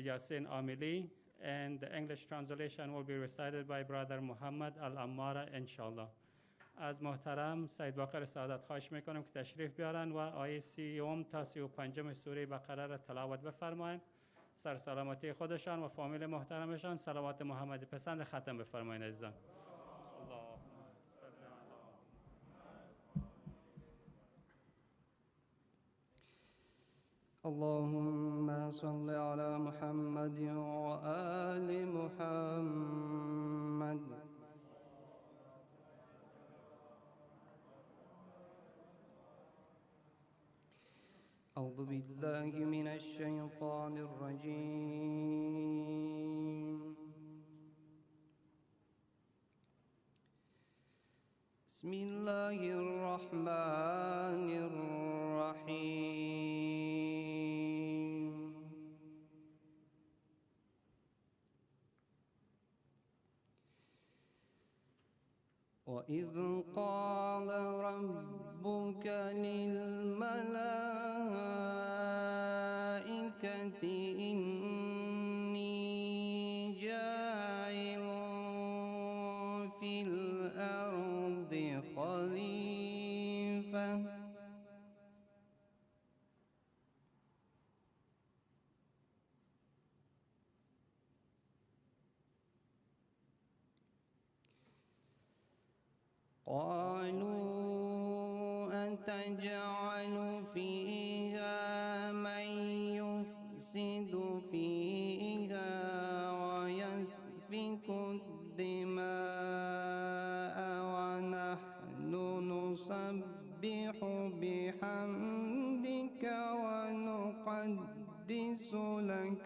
Yasin Amili, and the English translation will be recited by Brother Muhammad Al-Ammara, inshallah. از محترم سید باقر سعادت خواهش میکنم که تشریف بیارن و آیه 30 تا 35 سوره بقره را تلاوت بفرمایند. سرسلامتی خودشان و فامیل محترمشان صلوات محمدی پسند ختم بفرمایید عزیزان. اللهم صل على محمد وآل محمد. أعوذ بالله من الشيطان الرجيم. بسم الله الرحمن الرحيم. وإذ قال ربك للملائكة إني جاعل في الأرض خليفة قالوا أتجعل فيها من يفسد فيها ويسفك الدماء ونحن نسبح بحمدك ونقدس لك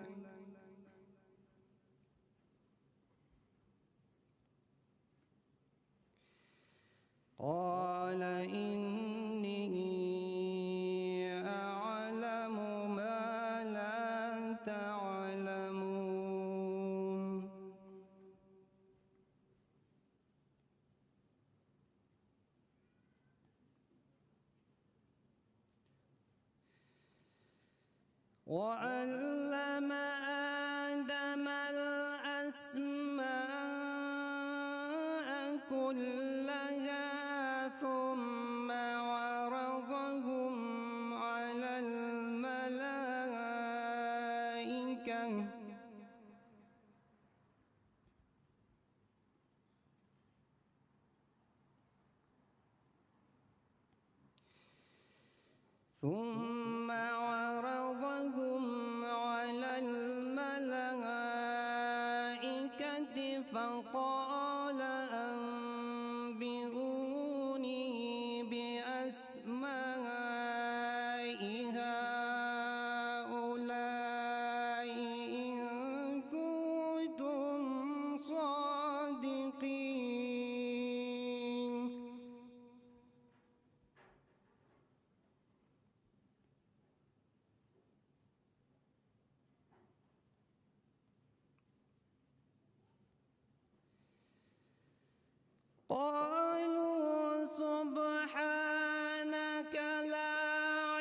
قال إني أعلم ما لا تعلمون. وعلم آدم الأسماء كلها ثم عرضهم على الملائكة فقال أنبئوني بأسماء هؤلاء إن كنتم صادقين. قالوا سبحانك لا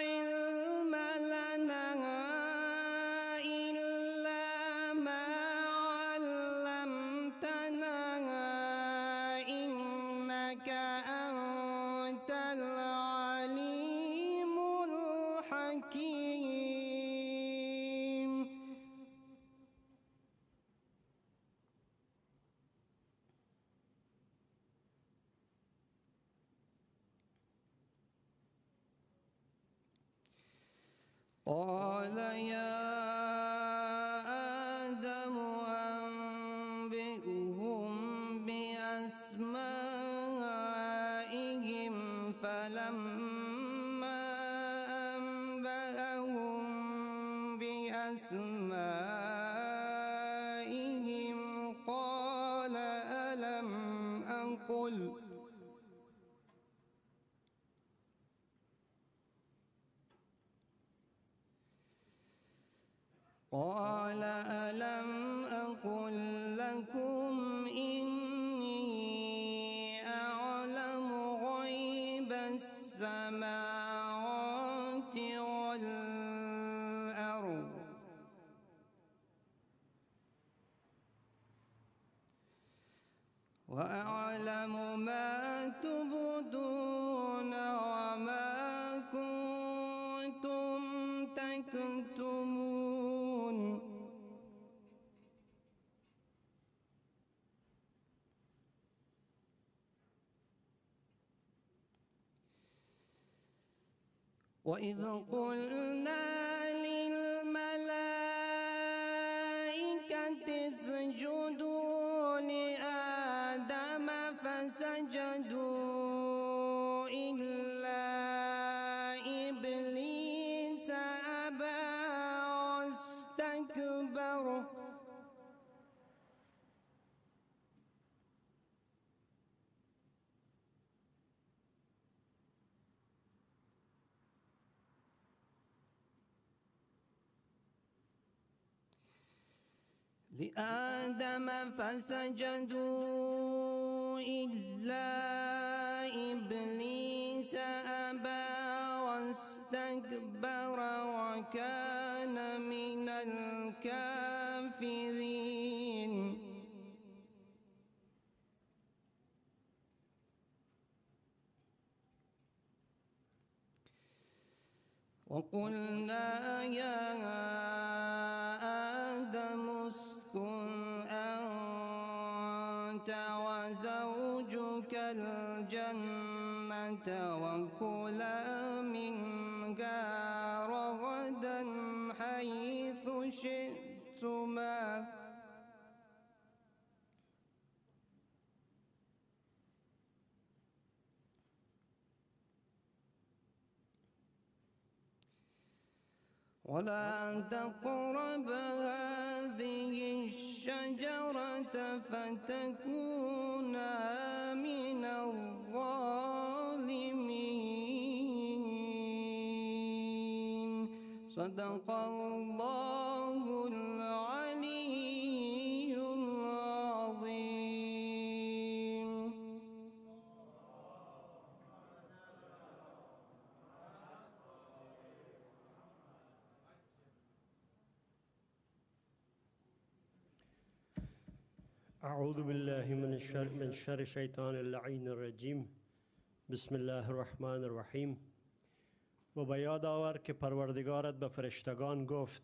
علم لنا إلا ما علمتنا إنك أنت العليم الحكيم. قال يا آدم أنبئهم بأسمائهم فلما أنبأهم بأسمائهم قال ألم أقل لكم إني أعلم غيب السماوات والأرض وأعلم ما تبدون وما كنتم تكتمون وإذ قلنا للملائكة اسجدوا لآدم فسجدوا إلا إبليس أبى واستكبر لآدم فسجدوا إلا إبليس أبى واستكبر وكان من الكافرين وقلنا يا آدم اسكن أنت وزوجك الجنة وكلا منها رغدا حيث شئتما ولا تقربا هذه الشجرة فتكونا من الظالمين صدق الله العلي العظيم. أعوذ بالله من شر الشيطان اللعين الرجيم. بسم الله الرحمن الرحیم. و به یاد آور که پروردگارت به فرشتگان گفت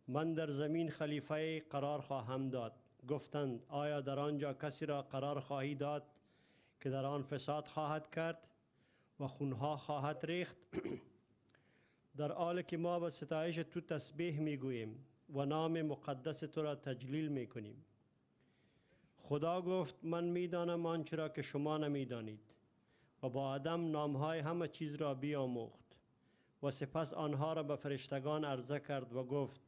من در زمین خلیفه قرار خواهم داد. گفتند آیا در آنجا کسی را قرار خواهی داد که در آن فساد خواهد کرد و خونها خواهد ریخت؟ در حالی که ما به ستایش تو تسبیح میگوییم و نام مقدس تو را تجلیل میکنیم. خدا گفت من میدانم آنچه را که شما نمیدانید و با آدم نامهای همه چیز را بیاموخت و سپس آنها را به فرشتگان عرضه کرد و گفت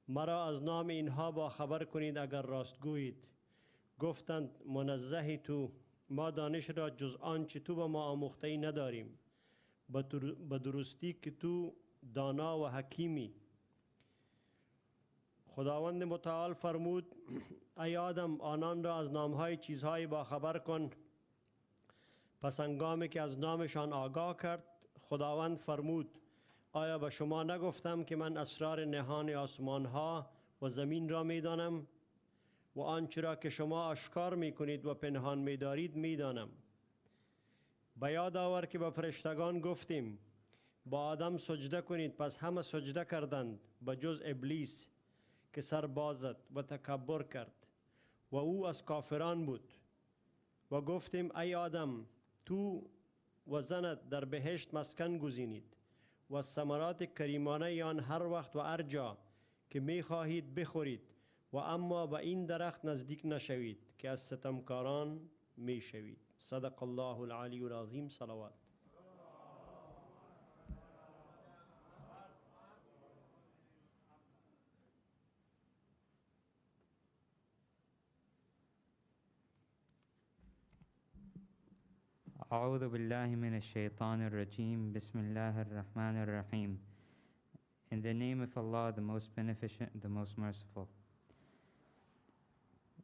مرا از نام اینها با خبر کنید اگر راستگویید. گفتند منزهی تو، ما دانش را جز آنچه تو به ما آموخته ای نداریم، به درستی که تو دانا و حکیمی. خداوند متعال فرمود ای آدم آنان را از نامهای چیزهای باخبر کن. پس هنگامی که از نامشان آگاه کرد خداوند فرمود آیا به شما نگفتم که من اسرار نهان آسمانها و زمین را میدانم و آنچه را که شما آشکار میکنید و پنهان میدارید میدانم. به یاد آور که به فرشتگان گفتیم با آدم سجده کنید، پس همه سجده کردند به جز ابلیس که سر باز زد و تکبر کرد و او از کافران بود. و گفتیم ای آدم تو و زنت در بهشت مسکن گزینید و از ثمرات کریمانه آن هر وقت و هر جا که می خواهید بخورید و اما به این درخت نزدیک نشوید که از ستمکاران می شوید. صدق الله العلی العظیم. صلوات. أعوذ بالله من الشيطان الرجيم. بسم الله الرحمن الرحيم. In the name of Allah, the most beneficent, the most merciful.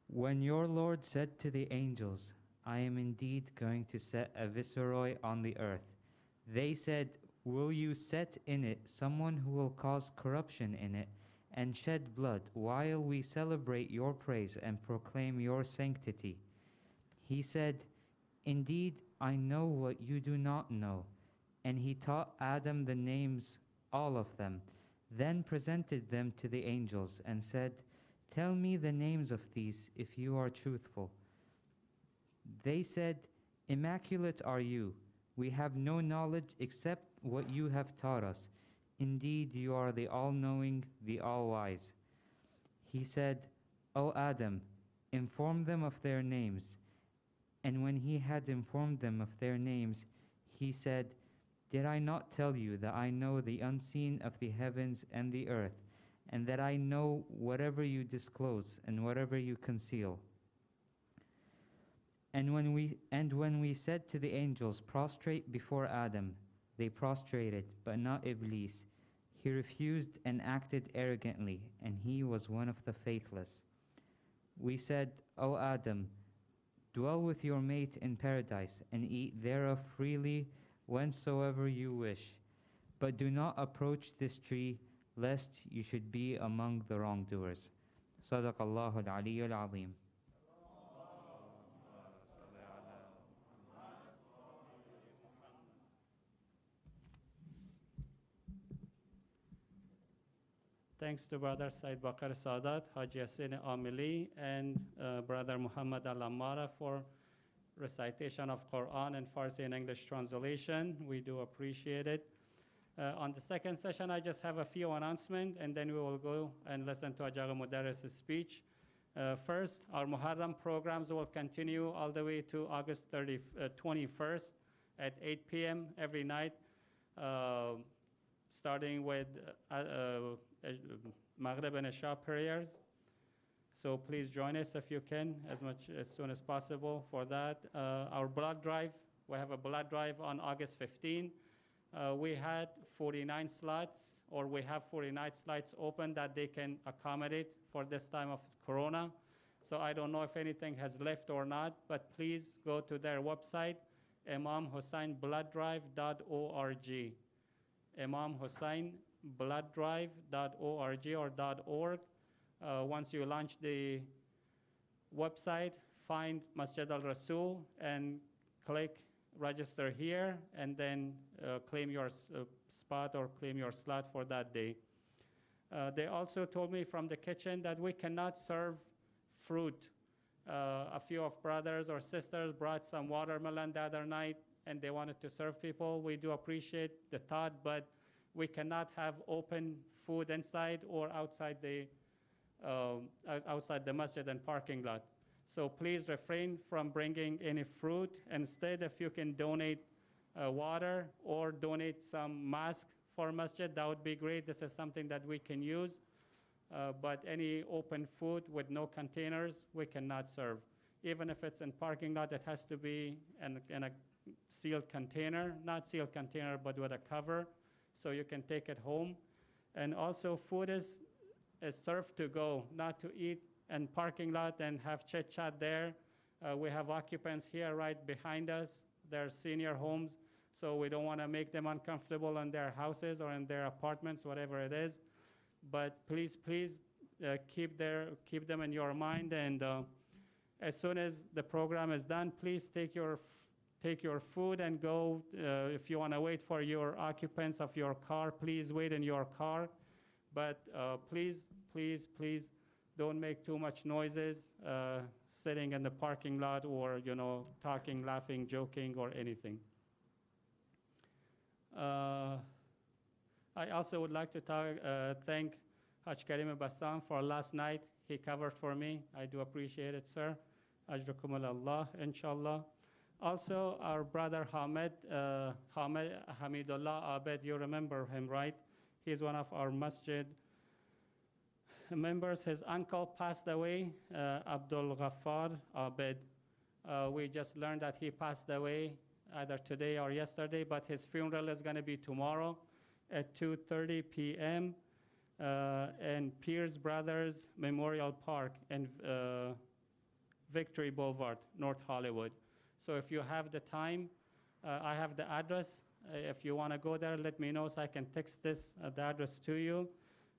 When your Lord said to the angels, I am indeed going to set a viceroy on the earth, they said, will you set in it someone who will cause corruption in it and shed blood while we celebrate your praise and proclaim your sanctity? He said, "Indeed, I know what you do not know." And he taught Adam the names, all of them, then presented them to the angels and said, "Tell me the names of these if you are truthful." They said, "Immaculate are you. We have no knowledge except what you have taught us. Indeed, you are the all-knowing, the all-wise." He said, "O Adam, inform them of their names." And when he had informed them of their names, he said, "Did I not tell you that I know the unseen of the heavens and the earth, and that I know whatever you disclose and whatever you conceal?" And when we said to the angels, "Prostrate before Adam," they prostrated, but not Iblis. He refused and acted arrogantly, and he was one of the faithless. We said, "O Adam, dwell with your mate in paradise, and eat thereof freely whensoever you wish. But do not approach this tree, lest you should be among the wrongdoers." Sadaqallahu al-Aliyyul Azim. Thanks to Brother Said Bakr Sadat, Haji Yasin Amili, and Brother Muhammad Al-Ammara for recitation of Quran and Farsi and English translation. We do appreciate it. On the second session, I just have a few announcements, and then we will go and listen to Ajag Modarres' speech. First, our Muharram programs will continue all the way to August 21st at 8 p.m. every night, starting with Maghrib and Isha prayers. So please join us if you can, as soon as possible for that. Our blood drive, we have a blood drive on August 15. We had 49 slots, or we have 49 slots open that they can accommodate for this time of Corona. So I don't know if anything has left or not, but please go to their website, imamhusseinbloodDrive.org. imamhusseinbloodDrive.org or .org. Once you launch the website, find Masjid al-Rasul and click register here, and then claim your spot or claim your slot for that day. They also told me from the kitchen that we cannot serve fruit. A few of brothers or sisters brought some watermelon the other night, and they wanted to serve people. We do appreciate the thought, but we cannot have open food inside or outside the masjid and parking lot. So please refrain from bringing any fruit. Instead, if you can donate water or donate some masks for masjid, that would be great. This is something that we can use. But any open food with no containers, we cannot serve. Even if it's in parking lot, it has to be in a sealed container, not sealed container, but with a cover, so you can take it home. And also, food is served to go, not to eat in parking lot and have chit chat there. We have occupants here right behind us. They're senior homes, so we don't want to make them uncomfortable in their houses or in their apartments, whatever it is. But please keep them in your mind. And as soon as the program is done, please take your food and go. If you want to wait for your occupants of your car, please wait in your car. But please don't make too much noises sitting in the parking lot, or talking, laughing, joking, or anything. I also would like to thank Haj Karim Bassam for last night. He covered for me. I do appreciate it, sir. Ajrakum Allah, inshallah. Also, our brother Hamidullah Abed, you remember him, right? He's one of our masjid members. His uncle passed away, Abdul Ghaffar Abed. We just learned that he passed away either today or yesterday, but his funeral is going to be tomorrow at 2:30 p.m. In Pierce Brothers Memorial Park in Victory Boulevard, North Hollywood. So if you have the time, I have the address. If you want to go there, let me know so I can text the address to you.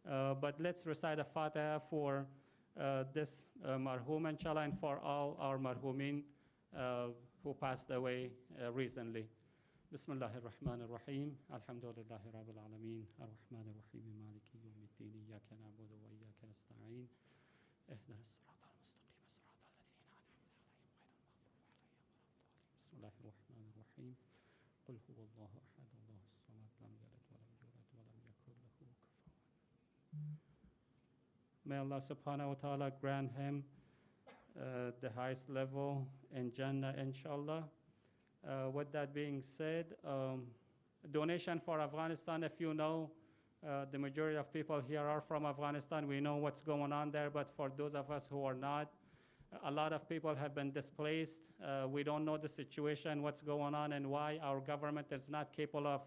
But let's recite a Fatiha for this marhum, inshallah, and for all our marhumin who passed away recently. بسم الله الرحمن الرحيم الحمد لله رب العالمين الرحمن الرحيم مالك يوم الدين إياك نعبد وإياك نستعين اهدنا الصراط المستقيم صراط الذين أنعمت عليهم غير المغضوب عليهم ولا الضالين بسم الله الرحمن الرحيم قل هو الله أحد الله الصمد لم يلد ولم يولد ولم يكن له كفوا. May Allah subhanahu wa ta'ala grant him the highest level in Jannah, inshallah. With that being said, donation for Afghanistan, if you know, the majority of people here are from Afghanistan. We know what's going on there, but for those of us who are not, a lot of people have been displaced. We don't know the situation, what's going on, and why our government is not capable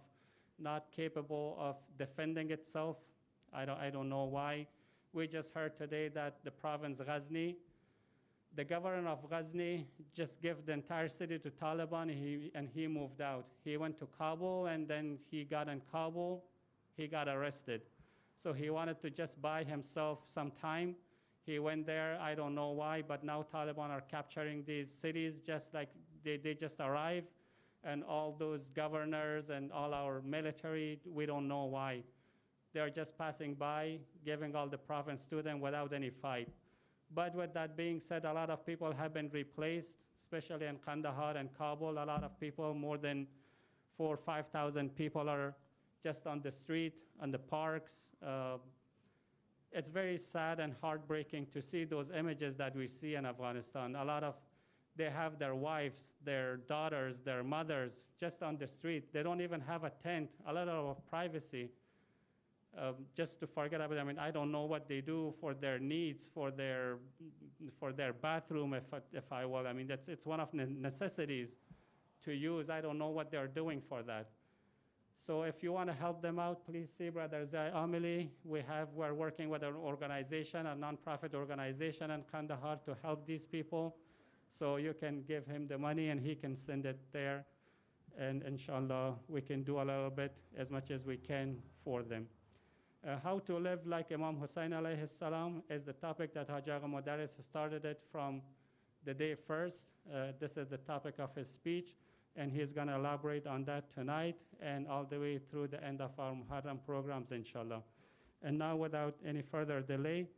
of defending itself. I don't know why. We just heard today that the province Ghazni, the governor of Ghazni just gave the entire city to Taliban, and he moved out. He went to Kabul, and then he got in Kabul, he got arrested. So he wanted to just buy himself some time. He went there, I don't know why, but now Taliban are capturing these cities just like they just arrived, and all those governors and all our military, we don't know why. They're just passing by, giving all the province to them without any fight. But with that being said, a lot of people have been replaced, especially in Kandahar and Kabul. A lot of people, more than 4,000 or 5,000 people are just on the street, on the parks. It's very sad and heartbreaking to see those images that we see in Afghanistan. They have their wives, their daughters, their mothers just on the street. They don't even have a tent, a lot of privacy. Just to forget about it. I mean, I don't know what they do for their needs, for their bathroom, if I will. I mean, it's one of the necessities to use. I don't know what they're doing for that. So if you want to help them out, please see Brother Zai Amili. We're working with an organization, a nonprofit organization in Kandahar to help these people. So you can give him the money and he can send it there. And inshallah, we can do a little bit, as much as we can for them. How to live like Imam Hussein alayhi salam is the topic that Haji Agha Modarres started it from the day first. This is the topic of his speech, and he's going to elaborate on that tonight and all the way through the end of our Muharram programs, inshallah. And now, without any further delay,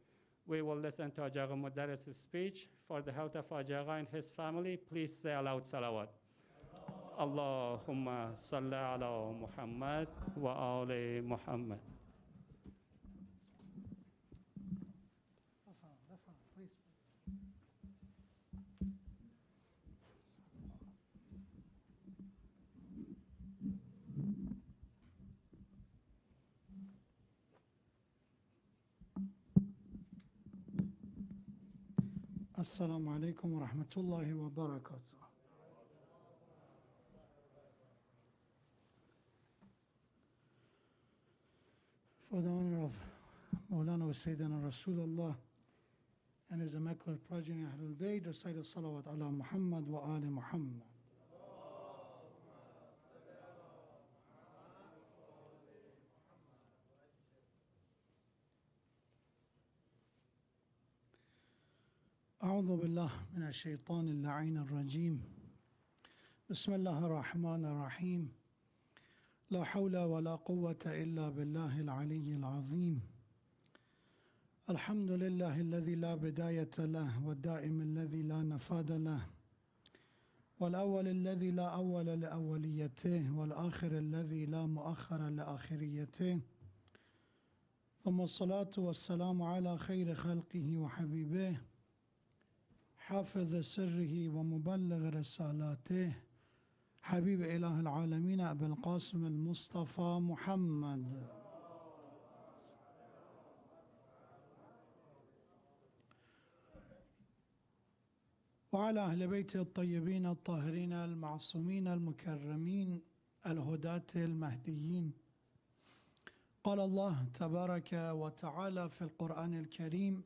we will listen to Haji Agha Modarres' speech. For the health of Haji Agha and his family, please say aloud salawat. Allahumma salli ala Muhammad wa ali Muhammad. Assalamu alaikum wa rahmatullahi wa barakatuh. For the honor of Mawlana wa Sayyidina Rasulullah and his immaculate progeny Ahlul Bayt, recite salawat ala Muhammad wa ali Muhammad. أعوذ بالله من الشيطان اللعين الرجيم بسم الله الرحمن الرحيم لا حول ولا قوة إلا بالله العلي العظيم الحمد لله الذي لا بداية له والدائم الذي لا نفاد له والأول الذي لا أول لأوليته والآخر الذي لا مؤخر لآخريته ثم الصلاة والسلام على خير خلقه وحبيبه حافظ سره ومبلغ رسالاته حبيب إله العالمين أبي القاسم المصطفى محمد وعلى أهل بيته الطيبين الطاهرين المعصومين المكرمين الهداة المهديين. قال الله تبارك وتعالى في القرآن الكريم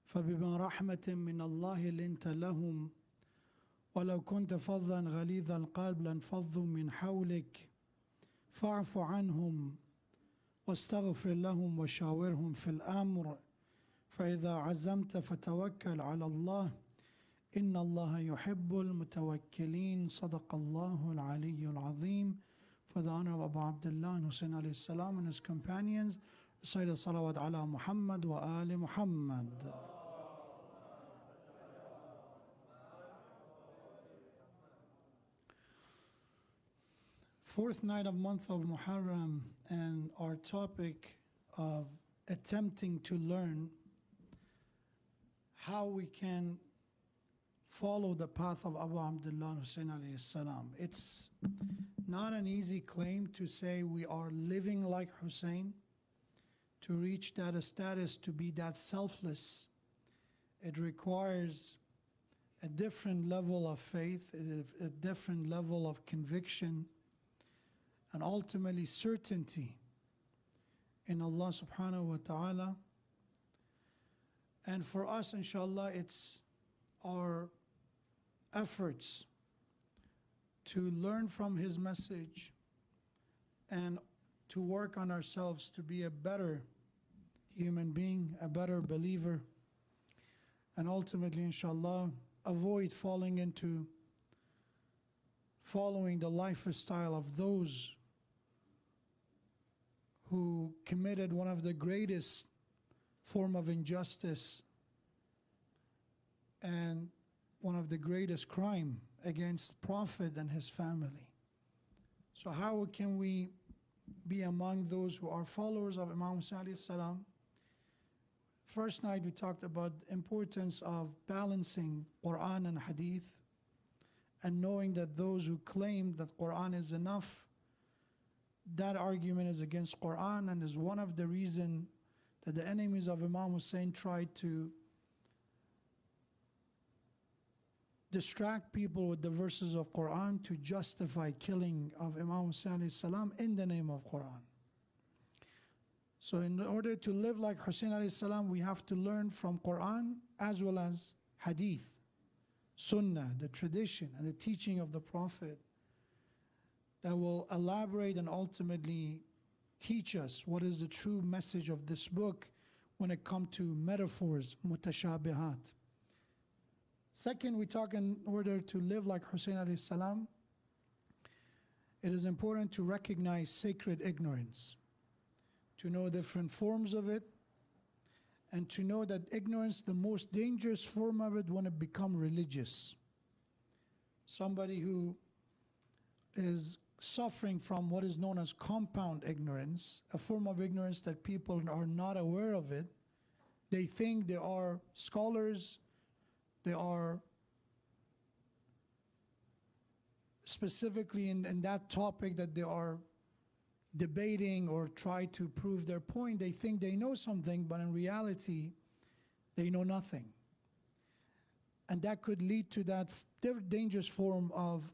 فبما رحمة من الله لنت لهم ولو كنت فظا غليظ القلب لانفضوا من حولك فاعف عنهم واستغفر لهم وشاورهم في الأمر فإذا عزمت فتوكل على الله إن الله يحب المتوكلين صدق الله العلي العظيم. For the honor of Abu Abdullah and Hussein alayhi salam and his companions, recite a salawat ala Muhammad wa ali Muhammad. Fourth night of month of Muharram, and our topic of attempting to learn how we can follow the path of Abu Abdullah and Hussein alayhi salam. It's not an easy claim to say we are living like Hussein, to reach that status, to be that selfless. It requires a different level of faith, a different level of conviction, and ultimately certainty in Allah subhanahu wa ta'ala. And for us, inshallah, it's our efforts to learn from his message and to work on ourselves to be a better human being, a better believer, and ultimately, inshallah, avoid falling into following the lifestyle of those who committed one of the greatest form of injustice and one of the greatest crime against Prophet and his family. So how can we be among those who are followers of Imam Hussein alayhi salam? First night we talked about the importance of balancing Quran and Hadith, and knowing that those who claim that Quran is enough, that argument is against Quran and is one of the reasons that the enemies of Imam Hussein tried to distract people with the verses of Quran to justify killing of Imam Hussein alayhi salam in the name of Quran. So in order to live like Hussein alayhi salam, we have to learn from Quran as well as Hadith, Sunnah, the tradition and the teaching of the Prophet that will elaborate and ultimately teach us what is the true message of this book when it comes to metaphors, mutashabihat. Second, we talk in order to live like Hussein alayhi salam, it is important to recognize sacred ignorance, to know different forms of it, and to know that ignorance, the most dangerous form of it, when it becomes religious. Somebody who is suffering from what is known as compound ignorance, a form of ignorance that people are not aware of it. They think they are scholars, they are specifically in that topic that they are debating or try to prove their point. They think they know something, but in reality, they know nothing. And that could lead to that dangerous form of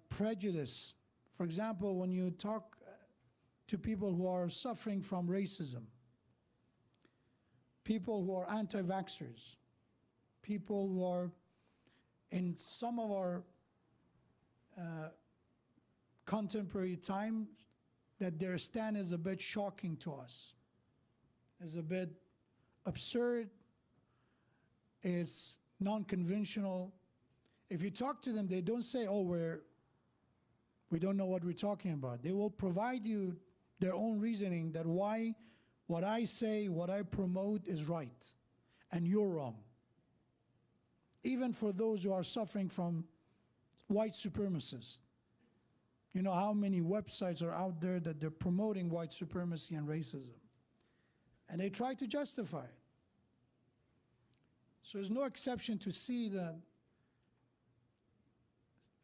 prejudice. For example, when you talk to people who are suffering from racism, people who are anti-vaxxers, people who are in some of our contemporary time, that their stand is a bit shocking to us, is a bit absurd, it's non-conventional. If you talk to them, they don't say, oh, we don't know what we're talking about. They will provide you their own reasoning that why what I say, what I promote is right, and you're wrong. Even for those who are suffering from white supremacists. You know how many websites are out there that they're promoting white supremacy and racism, and they try to justify it. So there's no exception to see that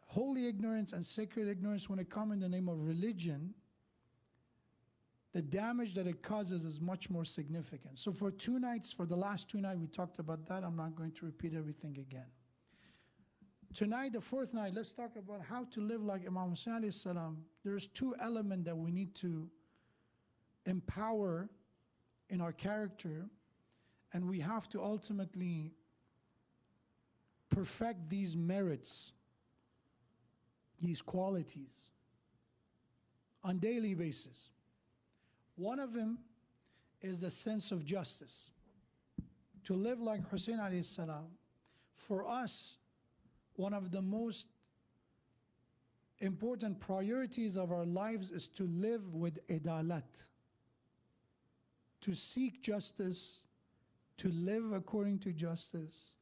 holy ignorance and sacred ignorance, when it comes in the name of religion, the damage that it causes is much more significant. So for the last 2 nights, we talked about that. I'm not going to repeat everything again. Tonight, the fourth night, let's talk about how to live like Imam Hussein alayhi salam. There's 2 elements that we need to empower in our character, and we have to ultimately perfect these merits, these qualities on daily basis. One of them is the sense of justice. To live like Hussein alayhi salam for us, one of the most important priorities of our lives is to live with idalat, to seek justice, to live according to justice.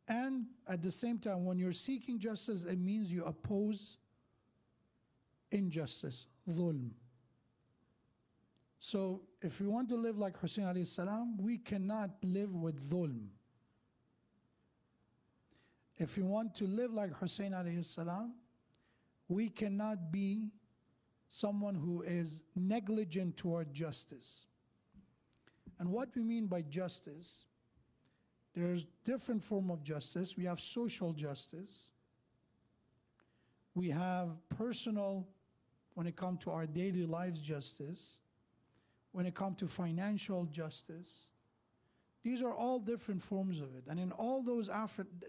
And at the same time, when you're seeking justice, it means you oppose injustice, dhulm. So if we want to live like Hussein alayhi salam, we cannot live with dhulm. If we want to live like Hussein alayhi salam, we cannot be someone who is negligent toward justice. And what we mean by justice, there's different form of justice. We have social justice. We have personal, when it comes to our daily lives, justice. When it comes to financial justice. These are all different forms of it. And in all those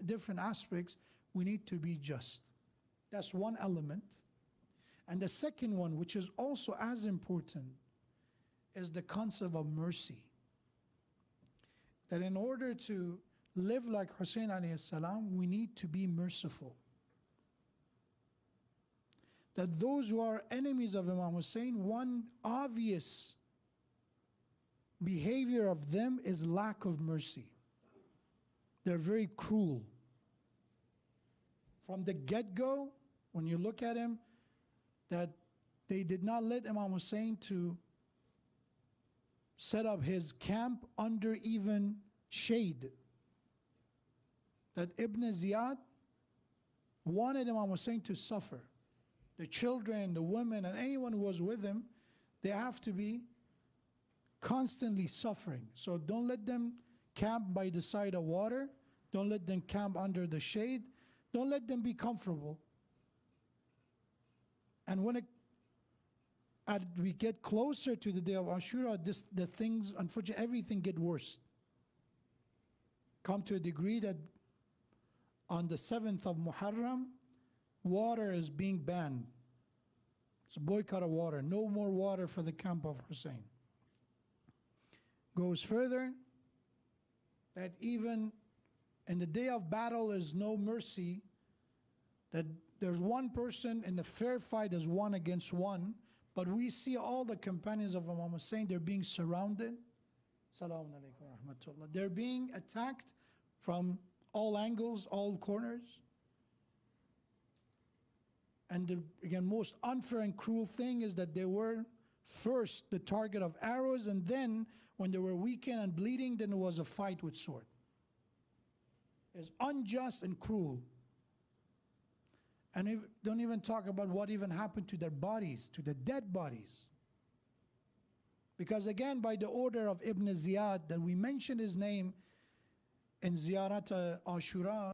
different aspects, we need to be just. That's one element. And the second one, which is also as important, is the concept of mercy. That in order to live like Hussein alayhi salam, we need to be merciful. That those who are enemies of Imam Hussein, one obvious behavior of them is lack of mercy. They're very cruel. From the get-go, when you look at him, that they did not let Imam Hussein to set up his camp under even shade. That Ibn Ziyad wanted Imam Hussein to suffer. The children, the women, and anyone who was with him, they have to be constantly suffering. So don't let them camp by the side of water. Don't let them camp under the shade. Don't let them be comfortable. And when we get closer to the day of Ashura, the things, unfortunately, everything get worse. Come to a degree that on the 7th of Muharram, water is being banned. It's a boycott of water. No more water for the camp of Hussein. Goes further, that even in the day of battle there's no mercy, that there's one person in the fair fight is one against one, but we see all the companions of Imam Hussein, they're being surrounded. Salaam alaikum wa rahmatullah. They're being attacked from all angles, all corners. And the, again, most unfair and cruel thing is that they were first the target of arrows, and then when they were weakened and bleeding, then there was a fight with sword. It's unjust and cruel. And don't even talk about what even happened to their bodies, to the dead bodies. Because again, by the order of Ibn Ziyad, that we mentioned his name in Ziyarat Ashura,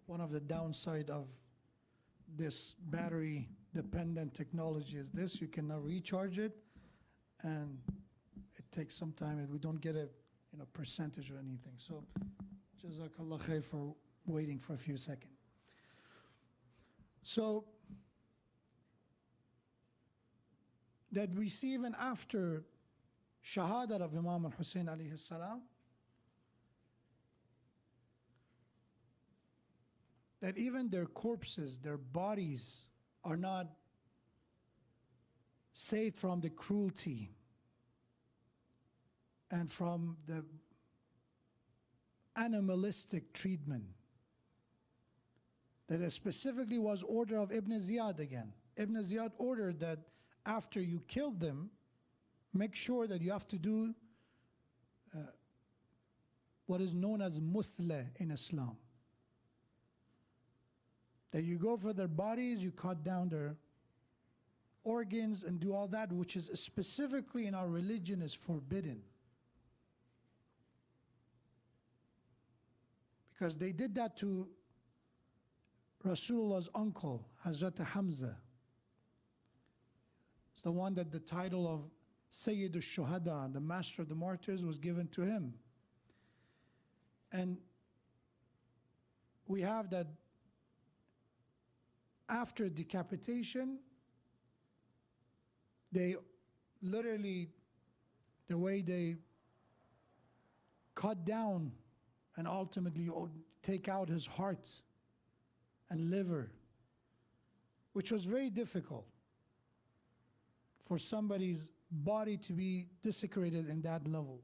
one of the downside of this battery dependent technology is this: you cannot recharge it, and it takes some time and we don't get a percentage or anything. So Jazakallah khair for waiting for a few seconds. So that we see even after Shahada of Imam al-Hussein alayhi salam, that even their corpses, their bodies are not saved from the cruelty and from the animalistic treatment that specifically was order of Ibn Ziyad again. Ibn Ziyad ordered that after you killed them, make sure that you have to do what is known as muthla in Islam. That you go for their bodies, you cut down their organs and do all that, which is specifically in our religion is forbidden. Because they did that to Rasulullah's uncle, Hazrat Hamza. It's the one that the title of Sayyid al-Shuhada, the master of the martyrs, was given to him. And we have that after decapitation, they literally, the way they cut down and ultimately take out his heart and liver, which was very difficult for somebody's body to be desecrated in that level.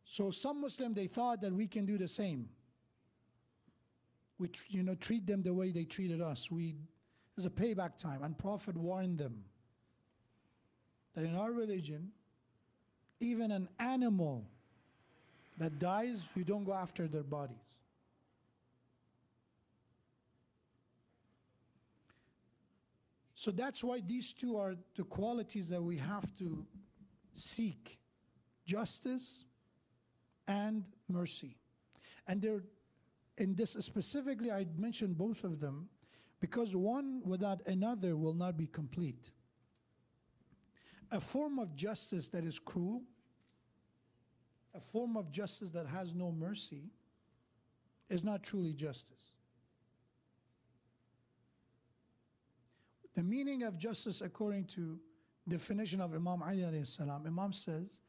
So some Muslims, they thought that we can do the same. We treat them the way they treated us. There's a payback time, and Prophet warned them that in our religion, even an animal that dies, you don't go after their bodies. So that's why these two are the qualities that we have to seek: justice and mercy. And they're, in this specifically, I mentioned both of them because one without another will not be complete. A form of justice that is cruel, a form of justice that has no mercy, is not truly justice. The meaning of justice, according to definition of Imam Ali alayhi salam, Imam says,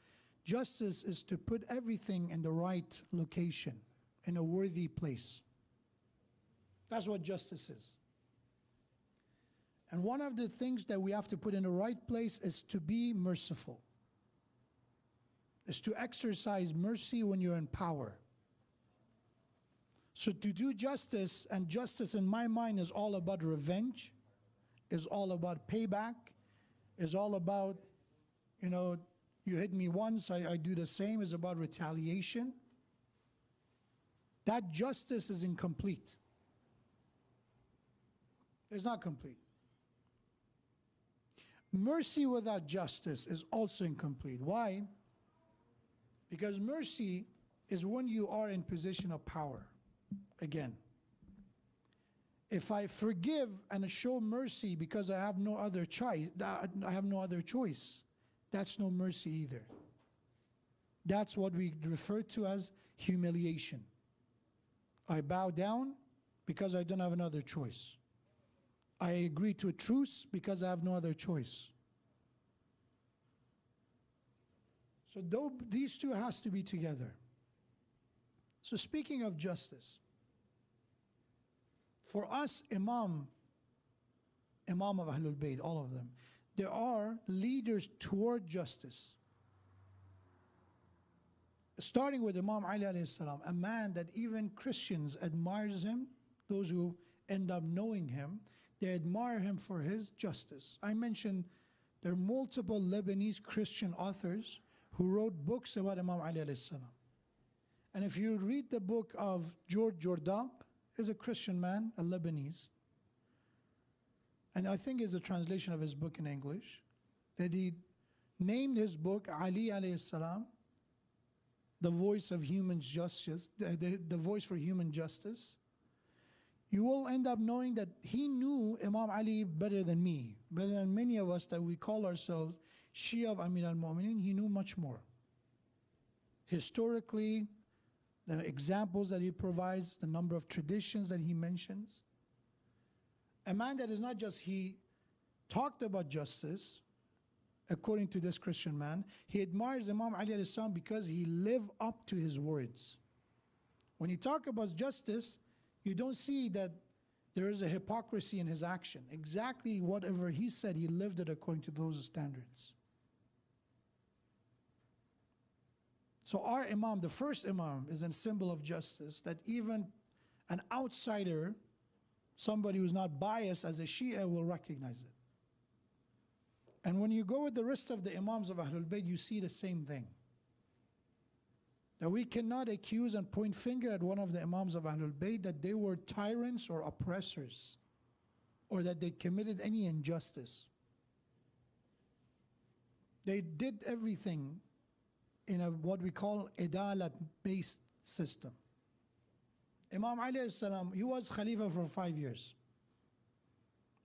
justice is to put everything in the right location, in a worthy place. That's what justice is. And one of the things that we have to put in the right place is to be merciful. Is to exercise mercy when you're in power. So to do justice, and justice in my mind is all about revenge, is all about payback, is all about, you hit me once, I do the same, is about retaliation. That justice is incomplete. It's not complete. Mercy without justice is also incomplete. Why? Because mercy is when you are in position of power. Again, if I forgive and show mercy because I have no other choice, that's no mercy either. That's what we refer to as humiliation. I bow down because I don't have another choice. I agree to a truce because I have no other choice. So these two has to be together. So speaking of justice, for us, Imam of Ahlul Bayt, all of them, there are leaders toward justice. Starting with Imam Ali alayhi salam, a man that even Christians admires him, those who end up knowing him, they admire him for his justice. I mentioned there are multiple Lebanese Christian authors who wrote books about Imam Ali alayhi salam. And if you read the book of George Jordan, he's a Christian man, a Lebanese, and I think it's a translation of his book in English, that he named his book Ali alayhi salam, the voice of human justice, the voice for human justice. You will end up knowing that he knew Imam Ali better than me, better than many of us that we call ourselves Shia of Amir al-Mu'mineen, he knew much more. Historically, the examples that he provides, the number of traditions that he mentions. A man that is not just, he talked about justice, according to this Christian man, he admires Imam Ali alayhi salam because he lived up to his words. When he talk about justice, you don't see that there is a hypocrisy in his action. Exactly whatever he said, he lived it according to those standards. So our Imam, the first Imam, is a symbol of justice that even an outsider, somebody who's not biased as a Shia, will recognize it. And when you go with the rest of the Imams of Ahlul Bayt, you see the same thing. That we cannot accuse and point finger at one of the Imams of Ahlul Bayt that they were tyrants or oppressors, or that they committed any injustice. They did everything in a what we call idalat-based system. Imam Ali alayhi salam, he was Khalifa for 5 years.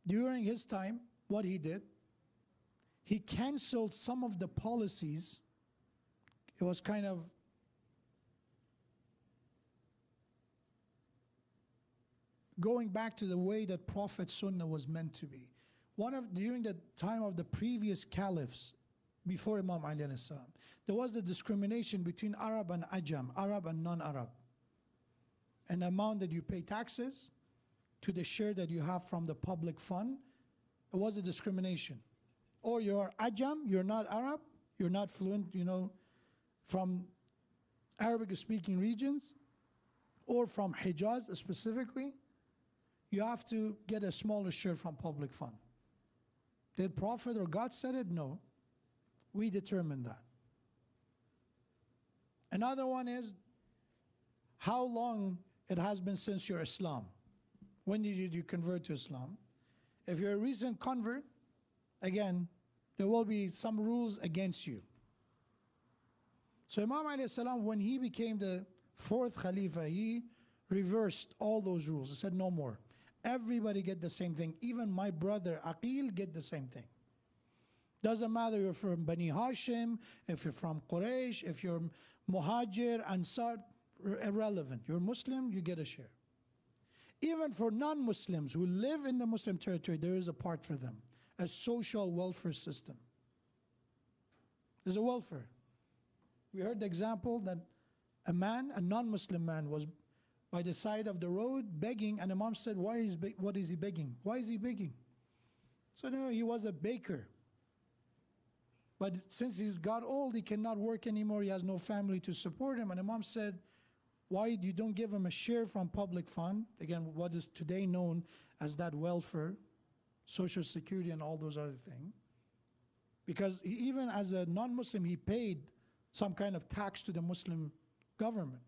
During his time, what he did, he canceled some of the policies. It was kind of going back to the way that Prophet Sunnah was meant to be. During the time of the previous caliphs, before Imam Ali alayhi salam, there was the discrimination between Arab and Ajam, Arab and non-Arab. An amount that you pay taxes to the share that you have from the public fund, it was a discrimination. Or you're Ajam, you're not Arab, you're not fluent, from Arabic-speaking regions, or from Hijaz specifically, you have to get a smaller share from public fund. Did Prophet or God said it? No. We determined that. Another one is how long it has been since your Islam. When did you convert to Islam? If you're a recent convert, again, there will be some rules against you. So Imam alayhi salam, when he became the fourth Khalifa, he reversed all those rules. He said no more. Everybody get the same thing. Even my brother Aqil get the same thing. Doesn't matter if you're from Bani Hashim, if you're from Quraysh, if you're Muhajir, Ansar, irrelevant. You're Muslim, you get a share. Even for non-Muslims who live in the Muslim territory, there is a part for them, a social welfare system. There's a welfare. We heard the example that a man, a non-Muslim man, was by the side of the road begging, and Imam said, what is he begging? Why is he begging? So no, he was a baker. But since he's got old, he cannot work anymore, he has no family to support him. And Imam said, why you don't give him a share from public fund? Again, what is today known as that welfare, social security and all those other things. Because even as a non-Muslim, he paid some kind of tax to the Muslim government.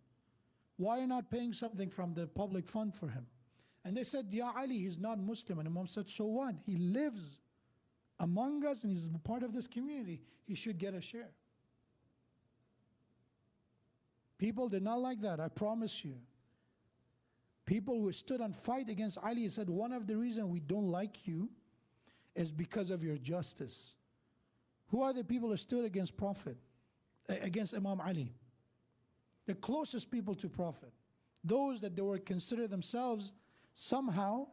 Why are you not paying something from the public fund for him? And they said, Ya Ali, he's not Muslim. And Imam said, so what? He lives among us and he's part of this community. He should get a share. People did not like that, I promise you. People who stood and fight against Ali said, one of the reasons we don't like you is because of your justice. Who are the people who stood against Prophet, against Imam Ali? The closest people to Prophet. Those that they were consider themselves somehow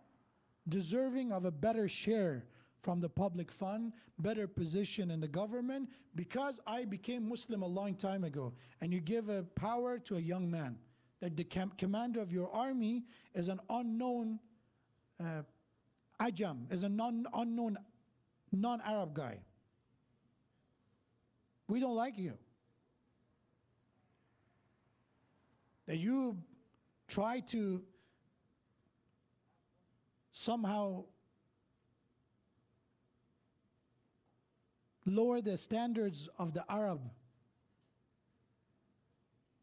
deserving of a better share from the public fund, better position in the government, because I became Muslim a long time ago. And you give a power to a young man, that the commander of your army is an unknown Ajam, is an unknown non-Arab guy. We don't like you. That you try to somehow lower the standards of the Arab.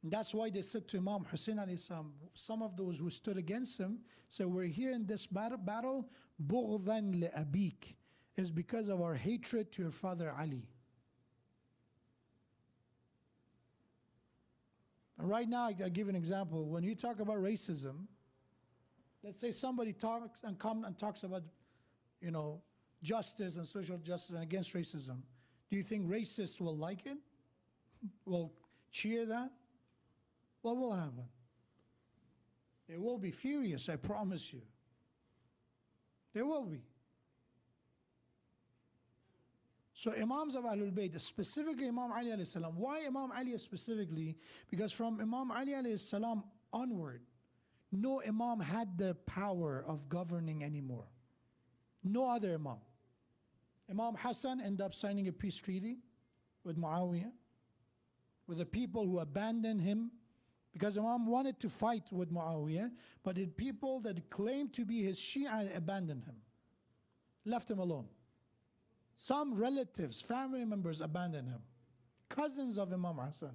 And that's why they said to Imam Hussein alayhi salam, some of those who stood against him said, we're here in this battle, بُغْضًا لِأَبِيكَ, is because of our hatred to your father Ali. And right now, I'll give an example. When you talk about racism, let's say somebody talks and talks about, justice and social justice and against racism. Do you think racists will like it? Will cheer that? What will happen? They will be furious, I promise you. They will be. So Imams of Ahlul Bayt, specifically Imam Ali alayhi salam. Why Imam Ali specifically? Because from Imam Ali alayhi salam onward, no Imam had the power of governing anymore. No other Imam. Imam Hassan ended up signing a peace treaty with Muawiyah, with the people who abandoned him, because Imam wanted to fight with Muawiyah, but the people that claimed to be his Shia abandoned him, left him alone. Some relatives, family members abandoned him, cousins of Imam Hassan.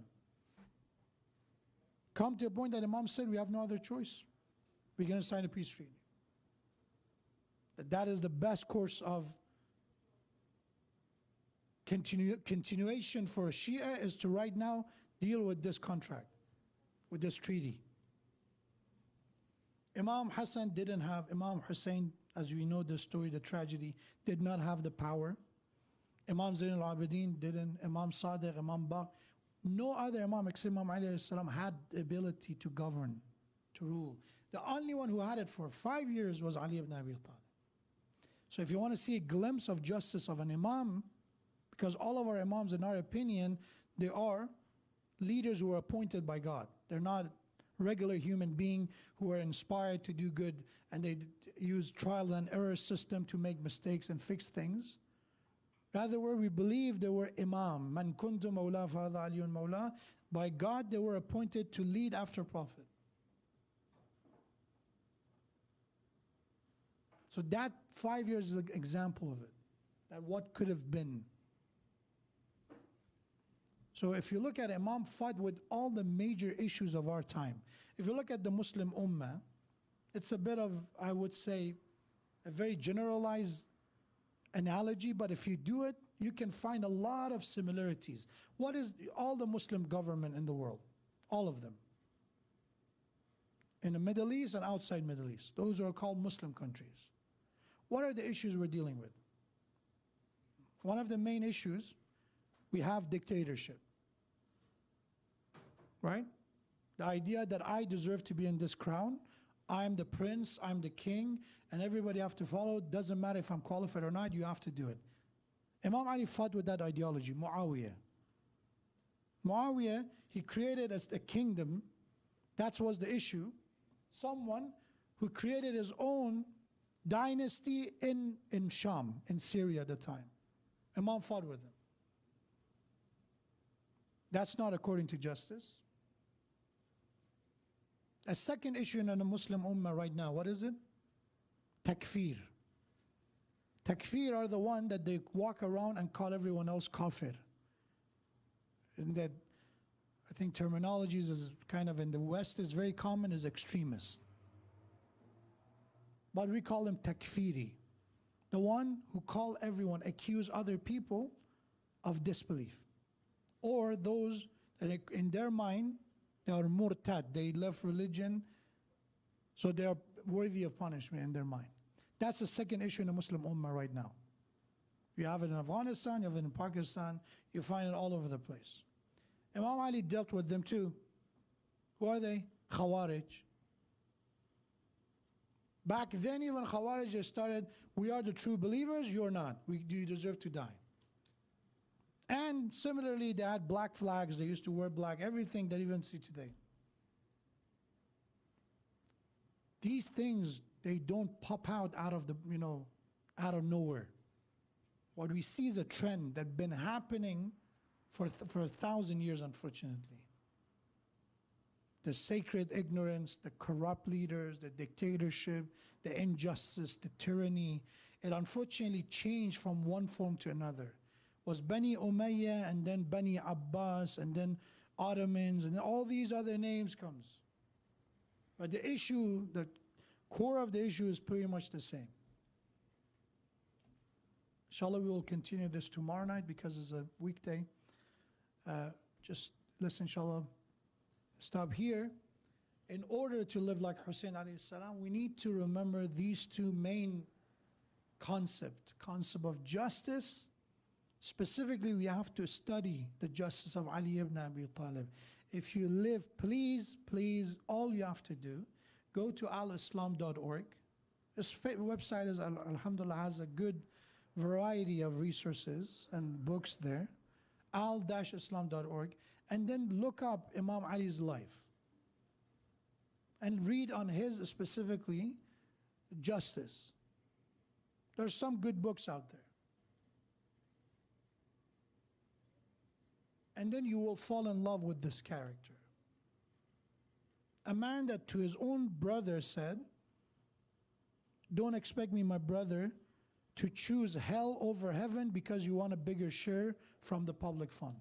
Come to a point that Imam said, we have no other choice. We're going to sign a peace treaty. That is the best course of continuation for a Shia, is to right now deal with this contract, with this treaty. Imam Hassan didn't have, Imam Hussein, as we know the story, the tragedy, did not have the power. Imam Zain al-Abidin didn't, Imam Sadiq, Imam Baq, no other Imam except Imam Ali salam had the ability to govern, to rule. The only one who had it for 5 years was Ali ibn Abi Talib. So if you want to see a glimpse of justice of an Imam, because all of our Imams, in our opinion, they are leaders who are appointed by God. They're not regular human beings who are inspired to do good, and they use trial and error system to make mistakes and fix things. Rather, where we believe they were Imam. Man kuntu mawla fahadha aliyun mawla. By God, they were appointed to lead after Prophet. So that 5 years is an example of it, that what could have been. So if you look at Imam fought with all the major issues of our time. If you look at the Muslim Ummah, it's a bit of, I would say, a very generalized analogy, but if you do it, you can find a lot of similarities. What is all the Muslim government in the world? All of them. In the Middle East and outside Middle East. Those are called Muslim countries. What are the issues we're dealing with? One of the main issues, we have dictatorship. Right? The idea that I deserve to be in this crown, I'm the prince, I'm the king, and everybody have to follow. Doesn't matter if I'm qualified or not, you have to do it. Imam Ali fought with that ideology, Muawiyah. Muawiyah, he created a kingdom, that was the issue. Someone who created his own dynasty in Sham, in Syria at the time. Imam fought with him. That's not according to justice. A second issue in the Muslim Ummah right now, what is it? Takfir. Takfir are the one that they walk around and call everyone else kafir. And that, I think terminologies is kind of in the West is very common, is extremist. But we call them takfiri. The one who call everyone, accuse other people of disbelief. Or those that in their mind, they are murtad, they left religion, so they are worthy of punishment in their mind. That's the second issue in the Muslim Ummah right now. You have it in Afghanistan, you have it in Pakistan, you find it all over the place. Imam Ali dealt with them too. Who are they? Khawarij. Back then, even Khawarij just started, we are the true believers, you're not. You deserve to die. And similarly, they had black flags, they used to wear black, everything that you even see today. These things, they don't pop out of the, out of nowhere. What we see is a trend that's been happening for 1,000 years, unfortunately. The sacred ignorance, the corrupt leaders, the dictatorship, the injustice, the tyranny, it unfortunately changed from one form to another. Was Bani Umayyah, and then Bani Abbas, and then Ottomans, and then all these other names comes. But the issue, the core of the issue is pretty much the same. Inshallah, we will continue this tomorrow night because it's a weekday. Just listen, inshallah. Stop here. In order to live like Hussein alayhi salam, we need to remember these two main concept of justice Specifically, we have to study the justice of Ali ibn Abi Talib. If you live, please, all you have to do, go to alislam.org. This website is, alhamdulillah, has a good variety of resources and books there. al-islam.org. And then look up Imam Ali's life. And read on his specifically justice. There's some good books out there. And then you will fall in love with this character. A man that to his own brother said, don't expect me, my brother, to choose hell over heaven because you want a bigger share from the public fund.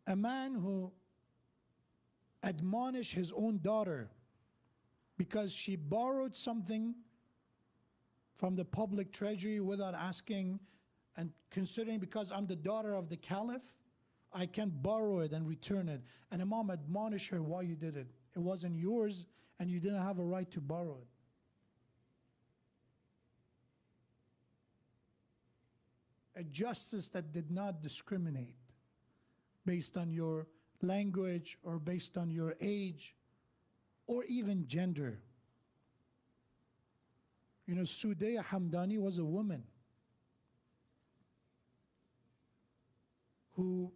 A man who admonished his own daughter because she borrowed something from the public treasury without asking and considering, because I'm the daughter of the caliph, I can borrow it and return it. And Imam admonished her why you did it. It wasn't yours and you didn't have a right to borrow it. A justice that did not discriminate based on your language or based on your age or even gender. You know, Sudaya Hamdani was a woman who,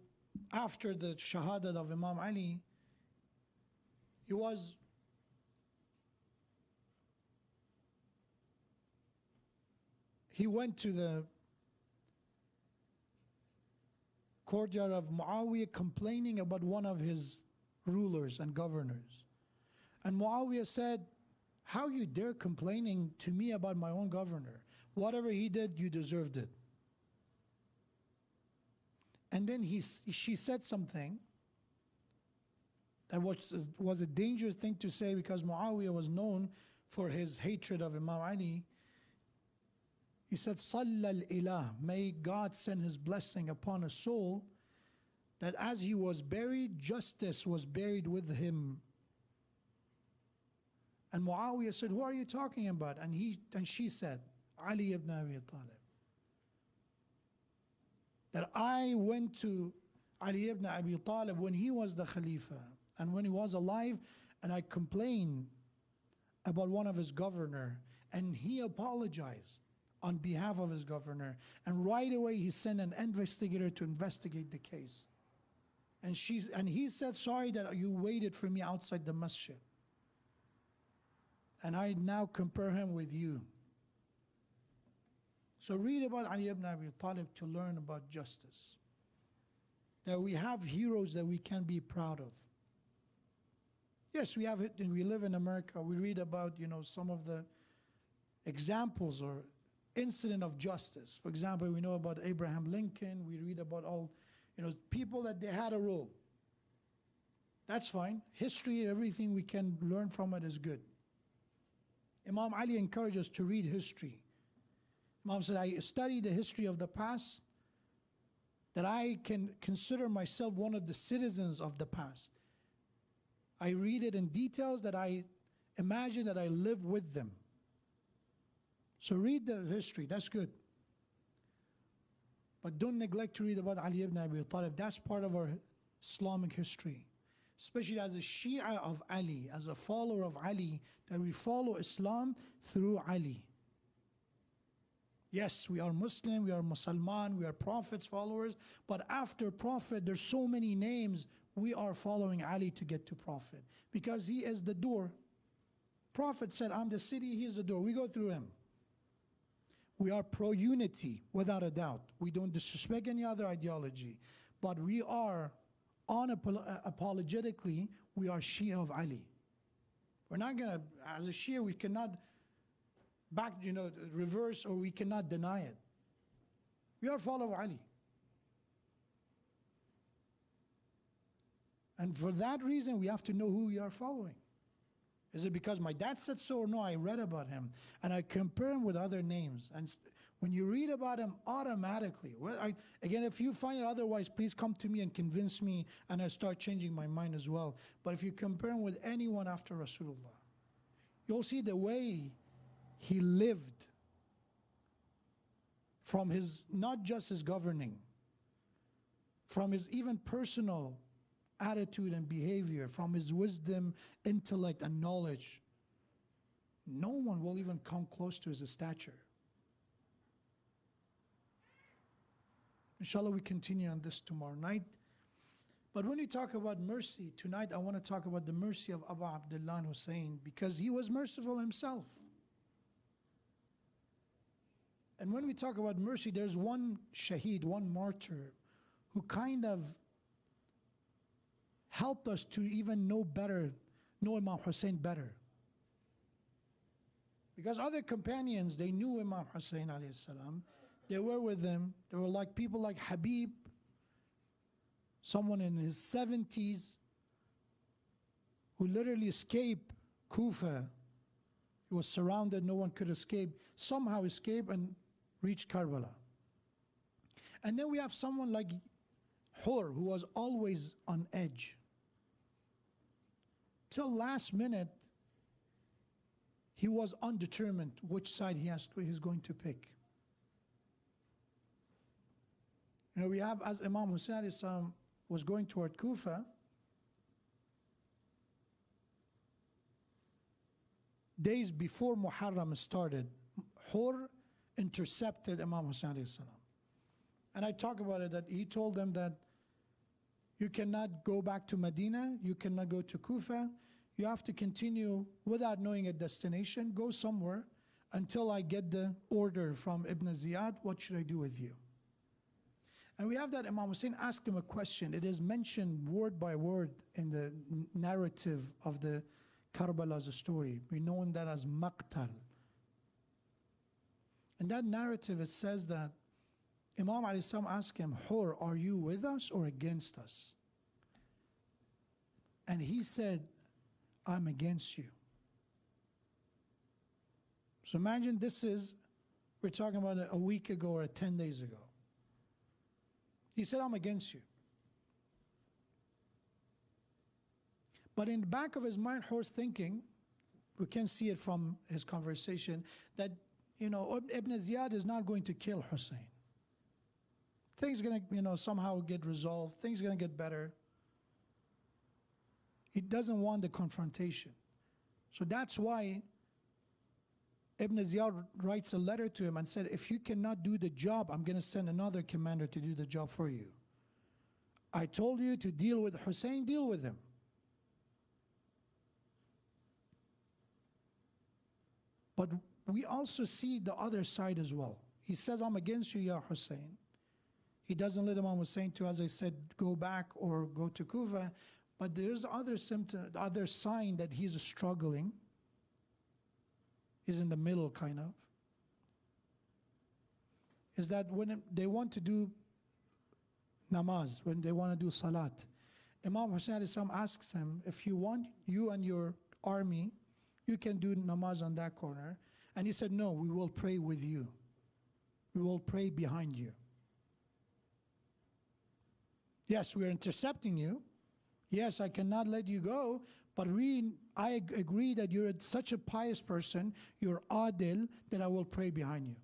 after the shahadat of Imam Ali, he went to the courtyard of Muawiyah complaining about one of his rulers and governors. And Muawiyah said, how you dare complaining to me about my own governor? Whatever he did, you deserved it. And then she said something that was a dangerous thing to say, because Muawiyah was known for his hatred of Imam Ali. He said, Sallal ilah, may God send his blessing upon a soul that as he was buried, justice was buried with him. And Muawiyah said, who are you talking about? And she said, Ali ibn Abi Talib. That I went to Ali ibn Abi Talib when he was the Khalifa and when he was alive, and I complained about one of his governor, and he apologized on behalf of his governor, and right away he sent an investigator to investigate the case. And he said, sorry that you waited for me outside the masjid. And I now compare him with you. So read about Ali ibn Abi Talib to learn about justice. That we have heroes that we can be proud of. Yes, we have it, and we live in America. We read about, some of the examples or incident of justice. For example, we know about Abraham Lincoln. We read about all, people that they had a role. That's fine. History, everything we can learn from it is good. Imam Ali encouraged us to read history. Imam said, I study the history of the past, that I can consider myself one of the citizens of the past. I read it in details that I imagine that I live with them. So read the history, that's good. But don't neglect to read about Ali ibn Abi Talib. That's part of our Islamic history. Especially as a Shia of Ali, as a follower of Ali, that we follow Islam through Ali. Yes, we are Muslim, we are Musalman, we are Prophet's followers, but after Prophet, there's so many names. We are following Ali to get to Prophet, because he is the door. Prophet said, I'm the city, he is the door. We go through him. We are pro-unity, without a doubt. We don't disrespect any other ideology, but we are unapologetically, we are Shia of Ali. We're not going to, as a Shia, we cannot reverse, or we cannot deny it. We are follower of Ali. And for that reason, we have to know who we are following. Is it because my dad said so, or no, I read about him, and I compare him with other names. And when you read about him, automatically, again, if you find it otherwise, please come to me and convince me, and I start changing my mind as well. But if you compare him with anyone after Rasulullah, you'll see the way he lived from his, not just his governing, from his even personal attitude and behavior, from his wisdom, intellect, and knowledge, no one will even come close to his stature. Inshallah, we continue on this tomorrow night. But when we talk about mercy, tonight I want to talk about the mercy of Abu Abdullah Hussein, because he was merciful himself. And when we talk about mercy, there's one shaheed, one martyr, who kind of helped us to even know Imam Hussein better. Because other companions, they knew Imam Hussein alayhi salam. They were with him. They were like people like Habib, someone in his 70s, who literally escaped Kufa. He was surrounded, no one could escape. Somehow escaped and reached Karbala. And then we have someone like Hur, who was always on edge. Till last minute, he was undetermined which side he's going to pick. You know, we have, as Imam Hussein alayhi salam was going toward Kufa, days before Muharram started, Hur intercepted Imam Hussein alayhi salam. And I talk about it, that he told them that you cannot go back to Medina, you cannot go to Kufa, you have to continue without knowing a destination, go somewhere until I get the order from Ibn Ziyad, what should I do with you? And we have that Imam Hussein asked him a question. It is mentioned word by word in the narrative of the Karbala's story. We know that as Maqtal. In that narrative, it says that Imam alayhi salam asked him, Hur, are you with us or against us? And he said, I'm against you. So imagine we're talking about a week ago or 10 days ago. He said, I'm against you. But in the back of his mind, Hur's thinking, we can see it from his conversation, that, you know, Ibn Ziyad is not going to kill Hussein. Things are going to, you know, somehow get resolved. Things are going to get better. He doesn't want the confrontation. So that's why Ibn Ziyad writes a letter to him and said, if you cannot do the job, I'm going to send another commander to do the job for you. I told you to deal with Hussein, deal with him. But we also see the other side as well. He says, I'm against you, Ya Hussein. He doesn't let Imam Hussein to, as I said, go back or go to Kufa. But there's other symptom, the other sign that he's struggling. He's in the middle, kind of. Is that when they want to do namaz, when they want to do salat, Imam Hussein alayhi salam asks him, if you want, you and your army, you can do namaz on that corner. And he said, no, we will pray with you. We will pray behind you. Yes, we are intercepting you. Yes, I cannot let you go, but I agree that you're such a pious person, you're adil, that I will pray behind you.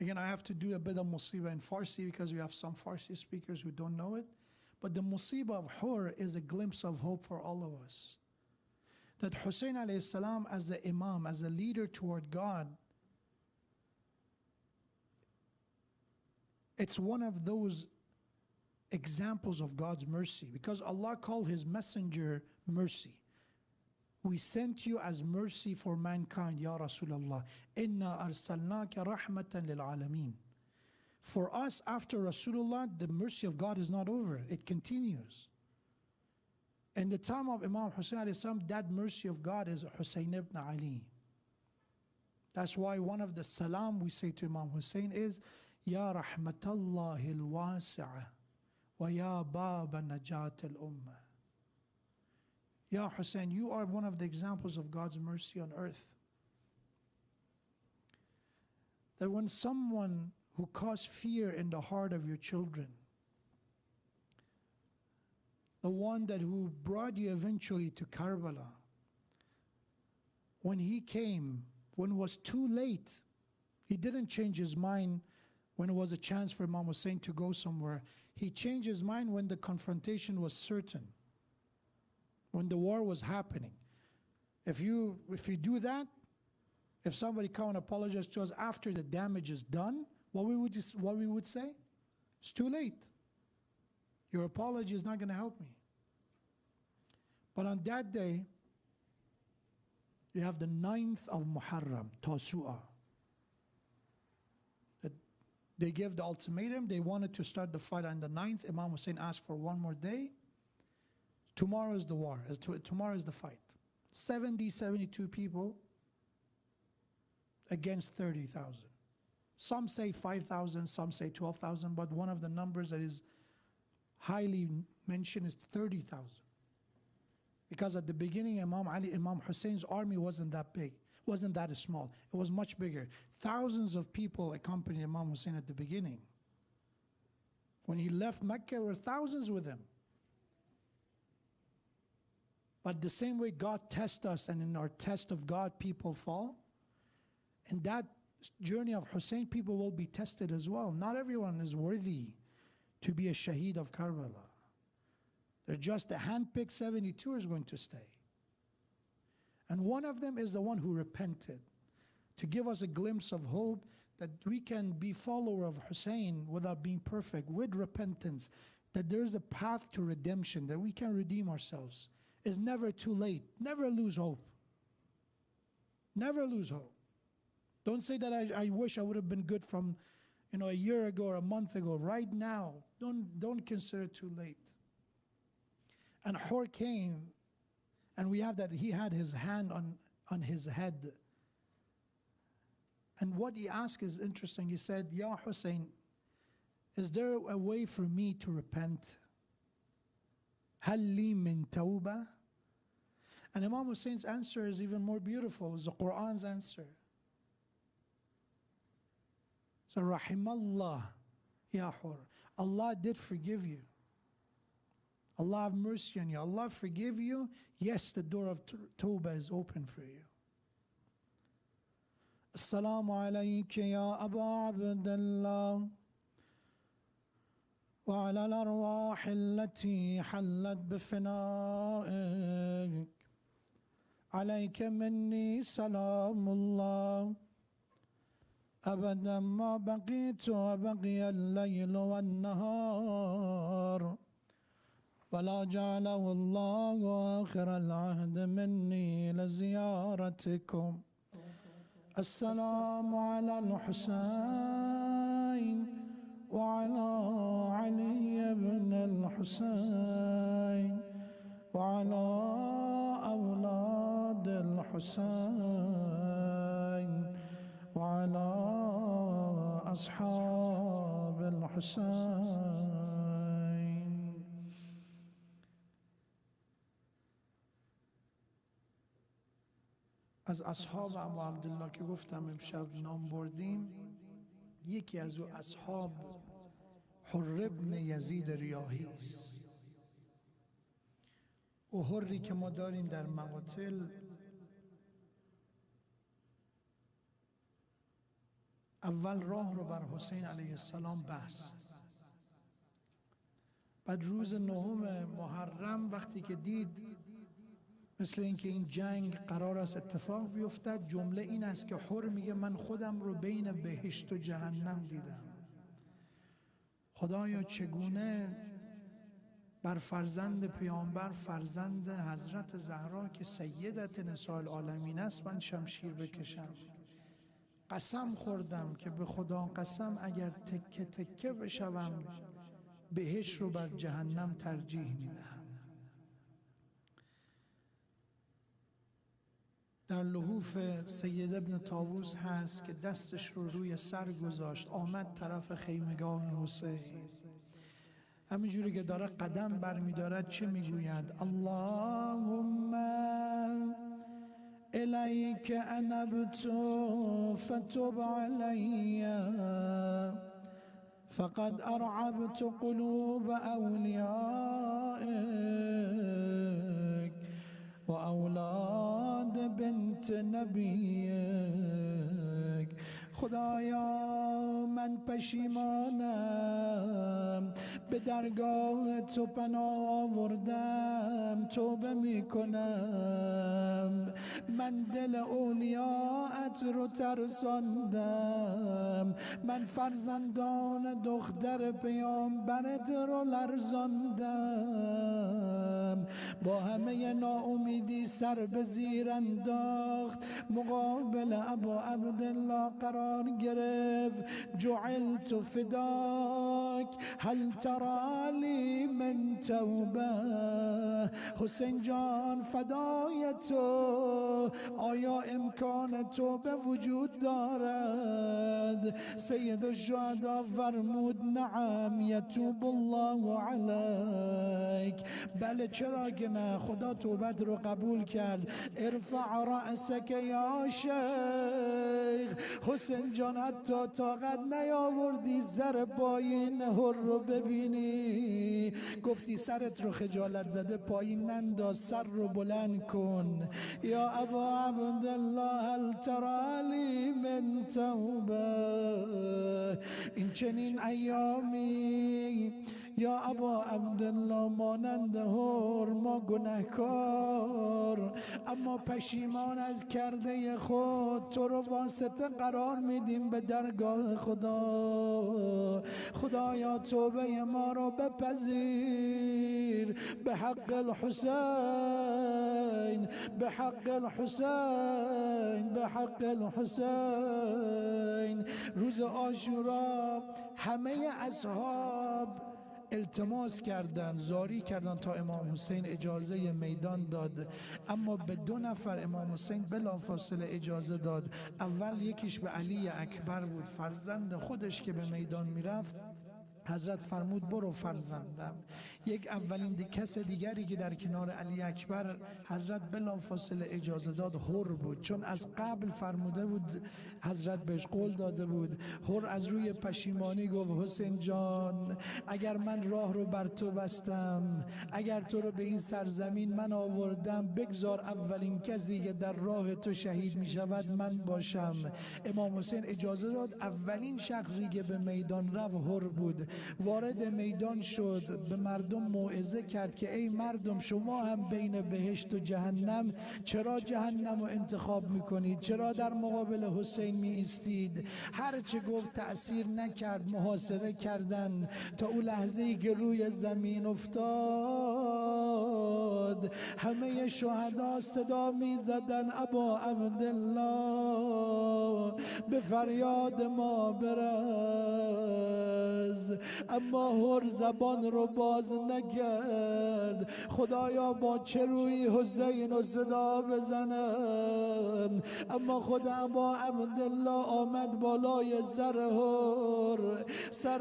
Again, I have to do a bit of musibah in Farsi because we have some Farsi speakers who don't know it. But the musibah of Hur is a glimpse of hope for all of us. That Hussein alayhi salam as the imam, as a leader toward God, it's one of those examples of God's mercy, because Allah called His messenger mercy. We sent you as mercy for mankind, Ya Rasulullah. Inna arsalnaka rahmatan lil alameen. For us, after Rasulullah, the mercy of God is not over. It continues. In the time of Imam Hussein alayhi salam, that mercy of God is Hussein ibn Ali. That's why one of the salam we say to Imam Hussein is, Ya rahmatallahi al-wasi'ah wa ya baba najat al-ummah. Ya Hussein, you are one of the examples of God's mercy on earth. That when someone who caused fear in the heart of your children, the one that who brought you eventually to Karbala, when he came, when it was too late, he didn't change his mind when it was a chance for Imam Hussein to go somewhere. He changed his mind when the confrontation was certain, when the war was happening. If you do that, if somebody come and apologize to us after the damage is done, what we would say? It's too late. Your apology is not going to help me. But on that day, you have the 9th of Muharram, Tasu'a. They gave the ultimatum. They wanted to start the fight on the 9th. Imam Hussein asked for one more day. Tomorrow is the war. Tomorrow is the fight. 72 people against 30,000. Some say 5,000, some say 12,000, but one of the numbers that is highly mentioned is 30,000. Because at the beginning, Imam Hussein's army wasn't that big, wasn't that small. It was much bigger. Thousands of people accompanied Imam Hussein at the beginning. When he left Mecca, there were thousands with him. But the same way God tests us, and in our test of God, people fall. In that journey of Hussein, people will be tested as well. Not everyone is worthy to be a shaheed of Karbala. They're just the handpicked 72 is going to stay. And one of them is the one who repented, to give us a glimpse of hope that we can be follower of Hussein without being perfect, with repentance, that there is a path to redemption, that we can redeem ourselves. It's never too late. Never lose hope. Never lose hope. Don't say that I wish I would have been good from a year ago or a month ago. Right now, don't consider it too late. And Hur came, and we have that he had his hand on his head. And what he asked is interesting. He said, Ya Hussein, is there a way for me to repent? Hal li min tawbah? And Imam Hussein's answer is even more beautiful. It's the Quran's answer. So, Rahimallah, Ya Hur. Allah did forgive you. Allah have mercy on you. Allah forgive you. Yes, the door of Tawbah is open for you. Assalamu alayka ya Aba Abdullah. وعلى الأرواح التي حلت بفنائك عليك مني سلام الله أبدا ما بقيت وبقي الليل والنهار ولا جعله الله آخر العهد مني لزيارتكم السلام على الحسين وعلى علي بن الحسين وعلى أولاد الحسين وعلى أصحاب الحسين. از اصحاب ابو عبدالله که گفتم امشب نام بردیم، یکی از او اصحاب حر ابن یزید ریاحی است. او حری که ما داریم در مقاتل اول راه رو بر حسین علیه السلام بست. بعد روز 9 محرم وقتی که دید مثل اینکه این جنگ قرار است اتفاق بیفتد، جمله این است که حر میگه من خودم رو بین بهشت و جهنم دیدم. خدایا چگونه بر فرزند پیامبر، فرزند حضرت زهرا که سیدت نساء العالمین است من شمشیر بکشم. قسم خوردم که به خدا قسم اگر تکه تکه بشوم بهشت رو بر جهنم ترجیح میدم. در لحوف سید ابن طاووس هست که دستش رو روی سر گذاشت، آمد طرف خیمگاه حسین. همینجوری که داره قدم برمیدارد چه میگوید؟ اللهم الیک انبت فتب علی فقد أرعبت قلوب أوليائك وأولاد بنت نبيك. خدایا من پشیمانم، به درگاه تو پناه آوردم، توبه میکنم. من دل اولیاءت رو ترساندم، من فرزندان دختر پیامبرت رو لرزاندم. با همه ناامیدی سر به زیر انداخت، مقابل ابا عبدالله قرار گرفت. جعلت فداک هل ترى لی من توبه. حسین جان فدای تو، آیا امکان توبه وجود دارد؟ سید الشهدا فرمود نعم یتوب الله علیک. بله چرا که نه، خدا توبت رو قبول کرد. ارفع رأسک یا شیخ. حسین جان حتی طاقت نیاوردی سر پایین هر رو ببینی، گفتی سرت رو خجالت زده پایین ننداز، سر رو بلند کن. یا ابا عبدالله هل ترى لی من توبه. این چنین ایامی یا ابا عبدالله مانند هر ما گناهکار اما پشیمان از کرده خود تو رو واسطه قرار میدیم به درگاه خدا. خدایا توبه ما رو بپذیر به حق الحسین، به حق الحسین، به حق الحسین. روز عاشورا همه اصحاب التماس کردند، زاری کردند تا امام حسین اجازه میدان داد، اما به 2 نفر امام حسین بلافاصله اجازه داد. اول یکیش به علی اکبر بود، فرزند خودش که به میدان میرفت. حضرت فرمود برو فرزندم. یک اولین کس دیگری که در کنار علی اکبر حضرت بلافاصله اجازه داد هر بود، چون از قبل فرموده بود، حضرت بهش قول داده بود. هر از روی پشیمانی گفت حسین جان اگر من راه رو بر تو بستم، اگر تو رو به این سرزمین من آوردم، بگذار اولین کسی که در راه تو شهید می شود من باشم. امام حسین اجازه داد. اولین شخصی که به میدان رفت هر بود. وارد میدان شد، به مردم موعظه کرد که ای مردم، شما هم بین بهشت و جهنم چرا جهنم رو انتخاب میکنید؟ چرا در مقابل حسین می ایستید؟ هر چه گفت تأثیر نکرد. محاصره کردن تا اون لحظه ای که روی زمین افتاد. همه شهدا صدا می زدن ابا عبدالله به فریاد ما برس، اما هر زبان رو باز نکرد. خدایا با چه روی حسین رو صدا بزنم؟ اما خدا با عبدالله آمد بالای سر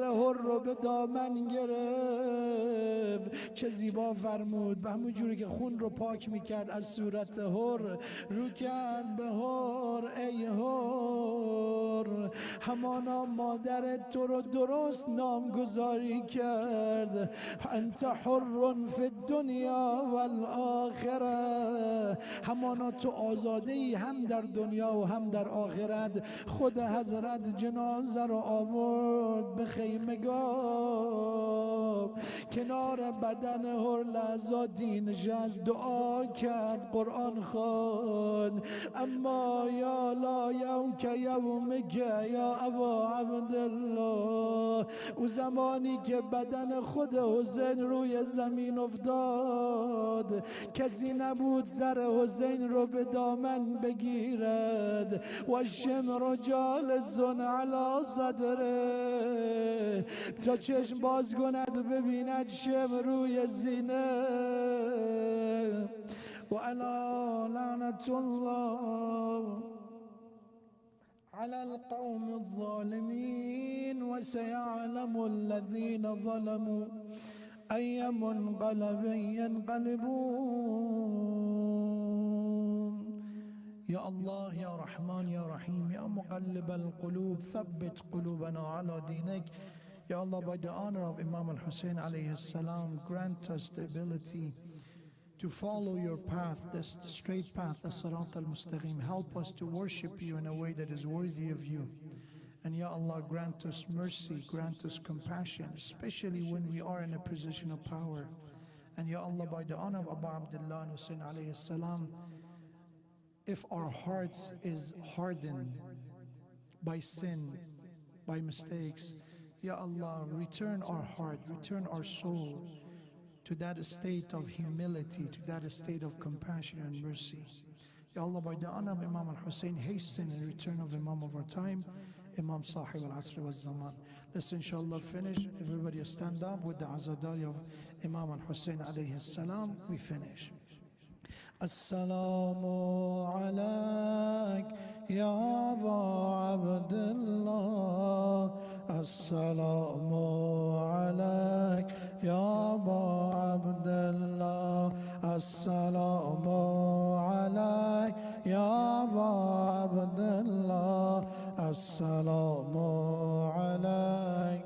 هر رو به دامن گرفت. چه زیبا فرمود، به همون جوری که خون رو پاک میکرد از صورت هر، رو کرد به هر ای هر، همانا مادرت تو رو درست نامگذاری کرد. انت حر فی الدنیا والآخره. همانا تو آزاده ای هم در دنیا و هم در آخرت. خود حضرت جنازه رو آورد به خیمگاه، کنار بدن هر لحظاتی نشست، دعا کرد، قرآن خواند. اما یا لا یوم که یومک یا ابا عبدالله. او زمانی که بدن خود حسین روی زمین افتاد، کسی نبود سر حسین رو به دامن بگیرد. و شمر جالس علی صدره، تا چشم باز کند ببیند شمر روی زینه. و الا لعنت الله على القوم الظالمين وسيعلم الذين ظلموا أي منقلب ينقلبون. يا الله يا رحمن يا رحيم يا مقلب القلوب ثبت قلوبنا على دينك. Ya Allah, by the honor of Imam al-Hussein alayhi salam, grant us the ability to follow your path, this straight path, the Sirat al-Mustaqim. Help us to worship you in a way that is worthy of you. And Ya Allah, grant us mercy, grant us compassion, especially when we are in a position of power. And Ya Allah, by the honor of Abu Abdullah and Hussein alayhi salam, if our hearts is hardened by sin, by mistakes, Ya Allah, return our heart, return our soul to that state of humility, to that state of compassion and mercy. Ya Allah, by the honor of Imam al-Hussein, hasten the return of Imam of our time, Imam Sahib al-Asr wal-Zaman. Let's inshallah finish. Everybody stand up with the Azadari of Imam al-Hussein alayhi salam. We finish. Assalamu alayk ya Aba Abdullah. Assalamu alayk ya Aba Abdullah. Assalamu alayk ya Aba Abdullah. Assalamu alayk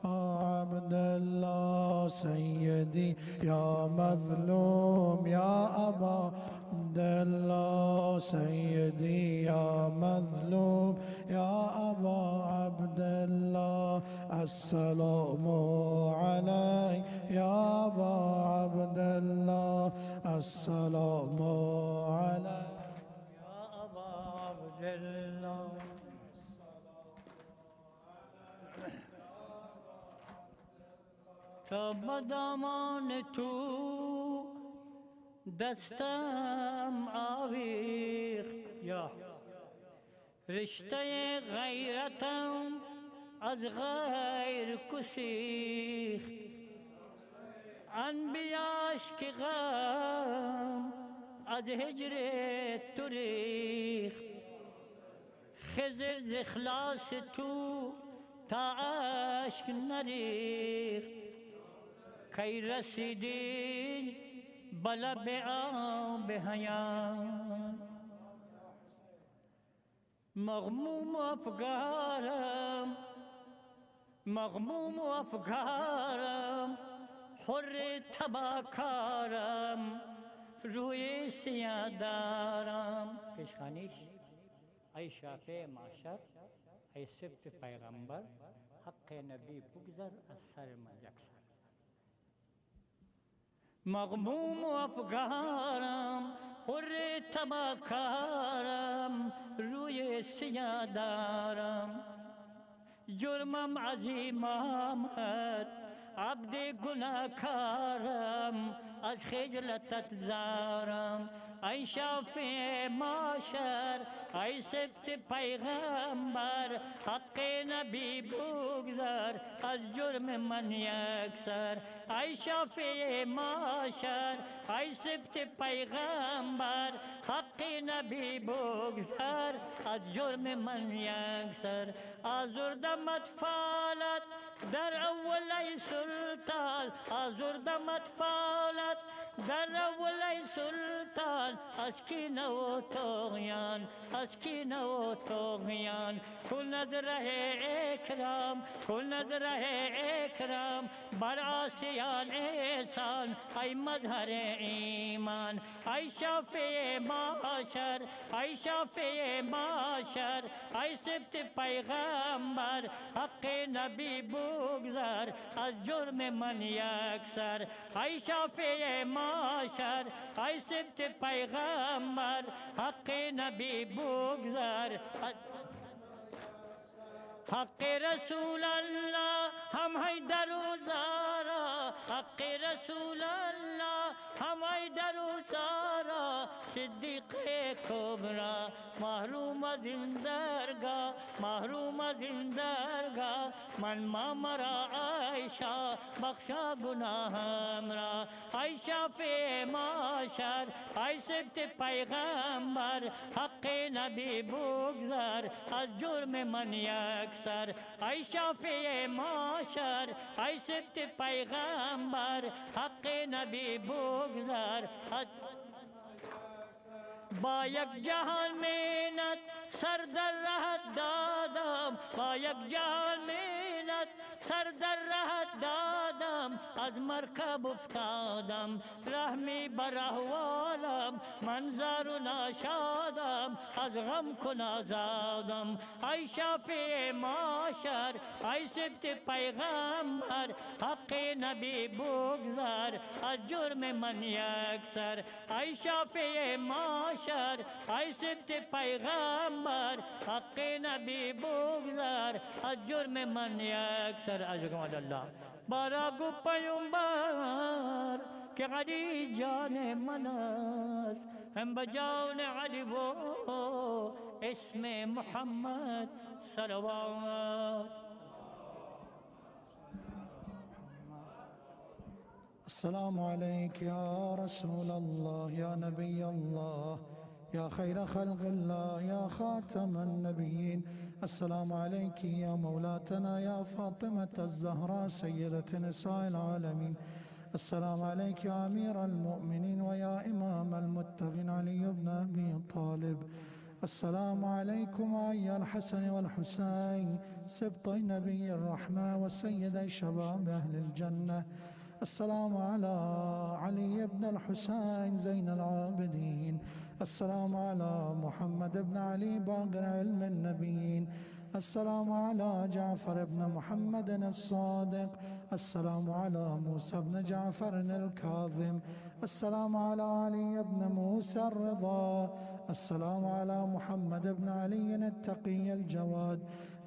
Abdullah. Sayyidi ya Mazlum ya Aba Abdullah. Sayyidi ya Mazlum ya Aba Abdullah. Assalamu alayk ya Aba Abdullah. Assalamu alayk ya Aba Abdullah. تا بدامان تو دستم آویخت یا رشته غیرتم از غیر کسیخت انبیاش که غم از هجر تو ریخت خضر ز اخلاص تو تا عشق نریخت کی رسیدی بلب آب حیات مغموم و افگارم حر تباکارم روی سیادارم پیشخانیش ای شافع معشر ای سبت پیغمبر حق نبی بگذر از سر من یکسر مغموم و افگارم حر تباکارم روی سیادارم جرمم عظیم آمد عبد گناهکارم از خجلتت زارم ای شافع معشر ای سبت پیغمبر حق نبی بگذر از جرم من یکسر ای شافع معشر ای سبت پیغمبر حق نبی بگذر از جرم من یکسر آزردم اطفالت در اول ای سلطان آزردم اطفالت در اول ای سلطان از کینه و طغیان از کینه و طغیان کن از ره اکرام کن از ره اکرام بر آسیان احسان ای مظهر ایمان ای شافع معشر ای شافع معشر ای سبت پیغمبر حق نبی بگذر از جرم من یکسر ای شافع معشر ای سبت پیغمبر حق نبی بگذر حق رسول الله هم حیدر و زارا حق رسول الله هم حیدر و زارا صدیق کبرا محروم از این درگاه محروم از این درگاه من ما مرا عایشا بخشا گناهم را ای شافع معشر ای سبت پیغمبر حق نبی بگذر از جرم من یکسر ای شافع معشر ای سبت پیغمبر حق نبی بگذر با یک جهان مینت سر در رهت دادم، با یک جهان مینت سر در رهت دادم. از مرکب افتادم رحمی بر احوالم، منظر و ناشادم از غم کن آزادم. ای شافع معاشر ای سبت پیغمبر، حق نبی بگذار از جرم من یک سر. ای شافع معاشر ای سبت پیغمبر، حق نبی بگذار از جرم من یک سر. عزیزکم الله بارا گو پیامبر که علی جان من است، هم بجان علی و اسم محمد صلوات. السلام عليك يا رسول الله يا نبي الله يا خير خلق الله يا خاتم النبيين. السلام عليك يا مولاتنا يا فاطمة الزهراء سيدة نساء العالمين. السلام عليك يا أمير المؤمنين ويا إمام المتقين علي بن أبي طالب. السلام عليكم أيها الحسن والحسين سبطي نبي الرحمة وسيدي شباب أهل الجنة. السلام على علي بن الحسين زين العابدين. السلام على محمد بن علي باقر علم النبيين. السلام على جعفر بن محمد الصادق. السلام على موسى بن جعفر الكاظم. السلام على علي بن موسى الرضا. السلام على محمد بن علي التقي الجواد.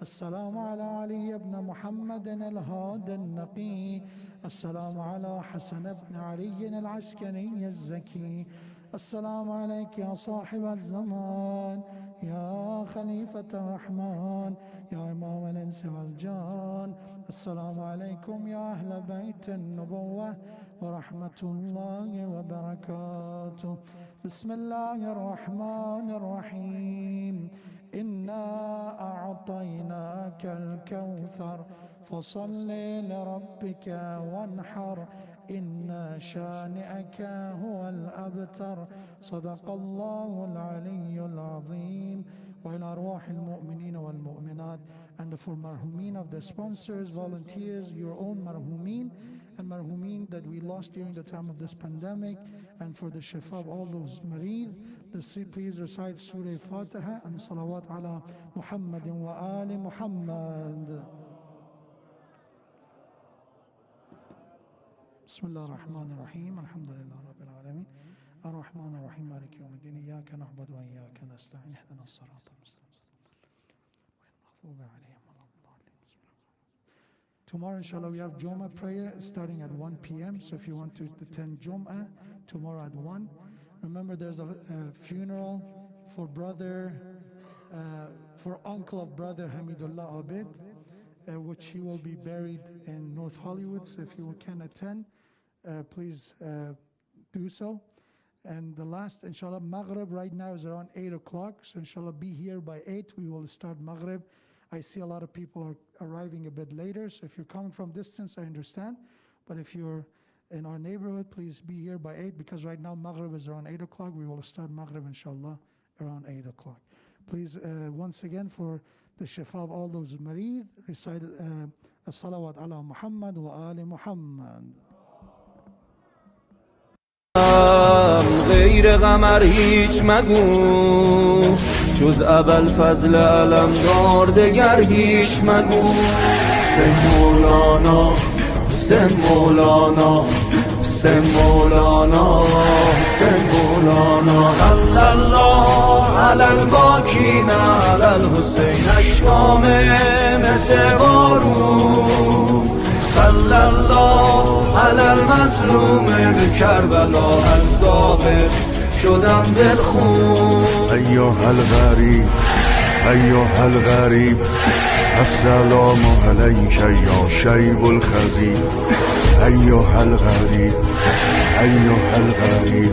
السلام على علي بن محمد الهادي النقي. السلام على حسن بن علي العسكري الزكي. السلام عليك يا صاحب الزمان يا خليفة الرحمن يا إمام الإنس والجان. السلام عليكم يا أهل بيت النبوة ورحمة الله وبركاته. بسم الله الرحمن الرحيم. إنا أعطيناك الكوثر فصل لربك وانحر إن شانئك هو الأبتر. صدق الله العلي العظيم. وإلى أرواح المؤمنين والمؤمنات, and for marhumin of the sponsors, volunteers, your own marhumin and marhumin that we lost during the time of this pandemic, and for the shifa of all those marid, please recite Surah Fatiha and salawat ala Muhammadin wa ali Muhammad. بسم الله الرحمن الرحيم. الحمد لله رب العالمين الرحمن الرحيم مالك يوم الدين إياك نعبد وإياك نستعين اهدنا الصراط المستقيم المغضوب عليهم ولا الضالين. Tomorrow inshallah we have Jum'ah prayer starting at 1 p.m. So if you want to attend Jum'ah tomorrow at 1, remember there's a funeral for uncle of brother Hamidullah Abid, which he will be buried in North Hollywood. So if you can attend, please do so. And the last, inshallah, Maghrib right now is around 8 o'clock. So inshallah, be here by 8. We will start Maghrib. I see a lot of people are arriving a bit later. So if you're coming from distance, I understand. But if you're in our neighborhood, please be here by 8, because right now Maghrib is around 8 o'clock. We will start Maghrib, inshallah, around 8 o'clock. Please, once again, for the shifa of all those marid, recite as-salawat ala Muhammad wa ali Muhammad. غیر قمر هیچ مگو، جز ابوالفضل علمدار دگر هیچ مگو. سه مولانا سه مولانا سه مولانا سه مولانا. الله علی الباکین علی الحسین اشکام مثل بارون. صلی الله علی المظلوم بکربلا، از داغ شدم دلخون. ایها الغریب ایها الغریب السلام علیک یا شیب الخزیب. ایها الغریب ایها الغریب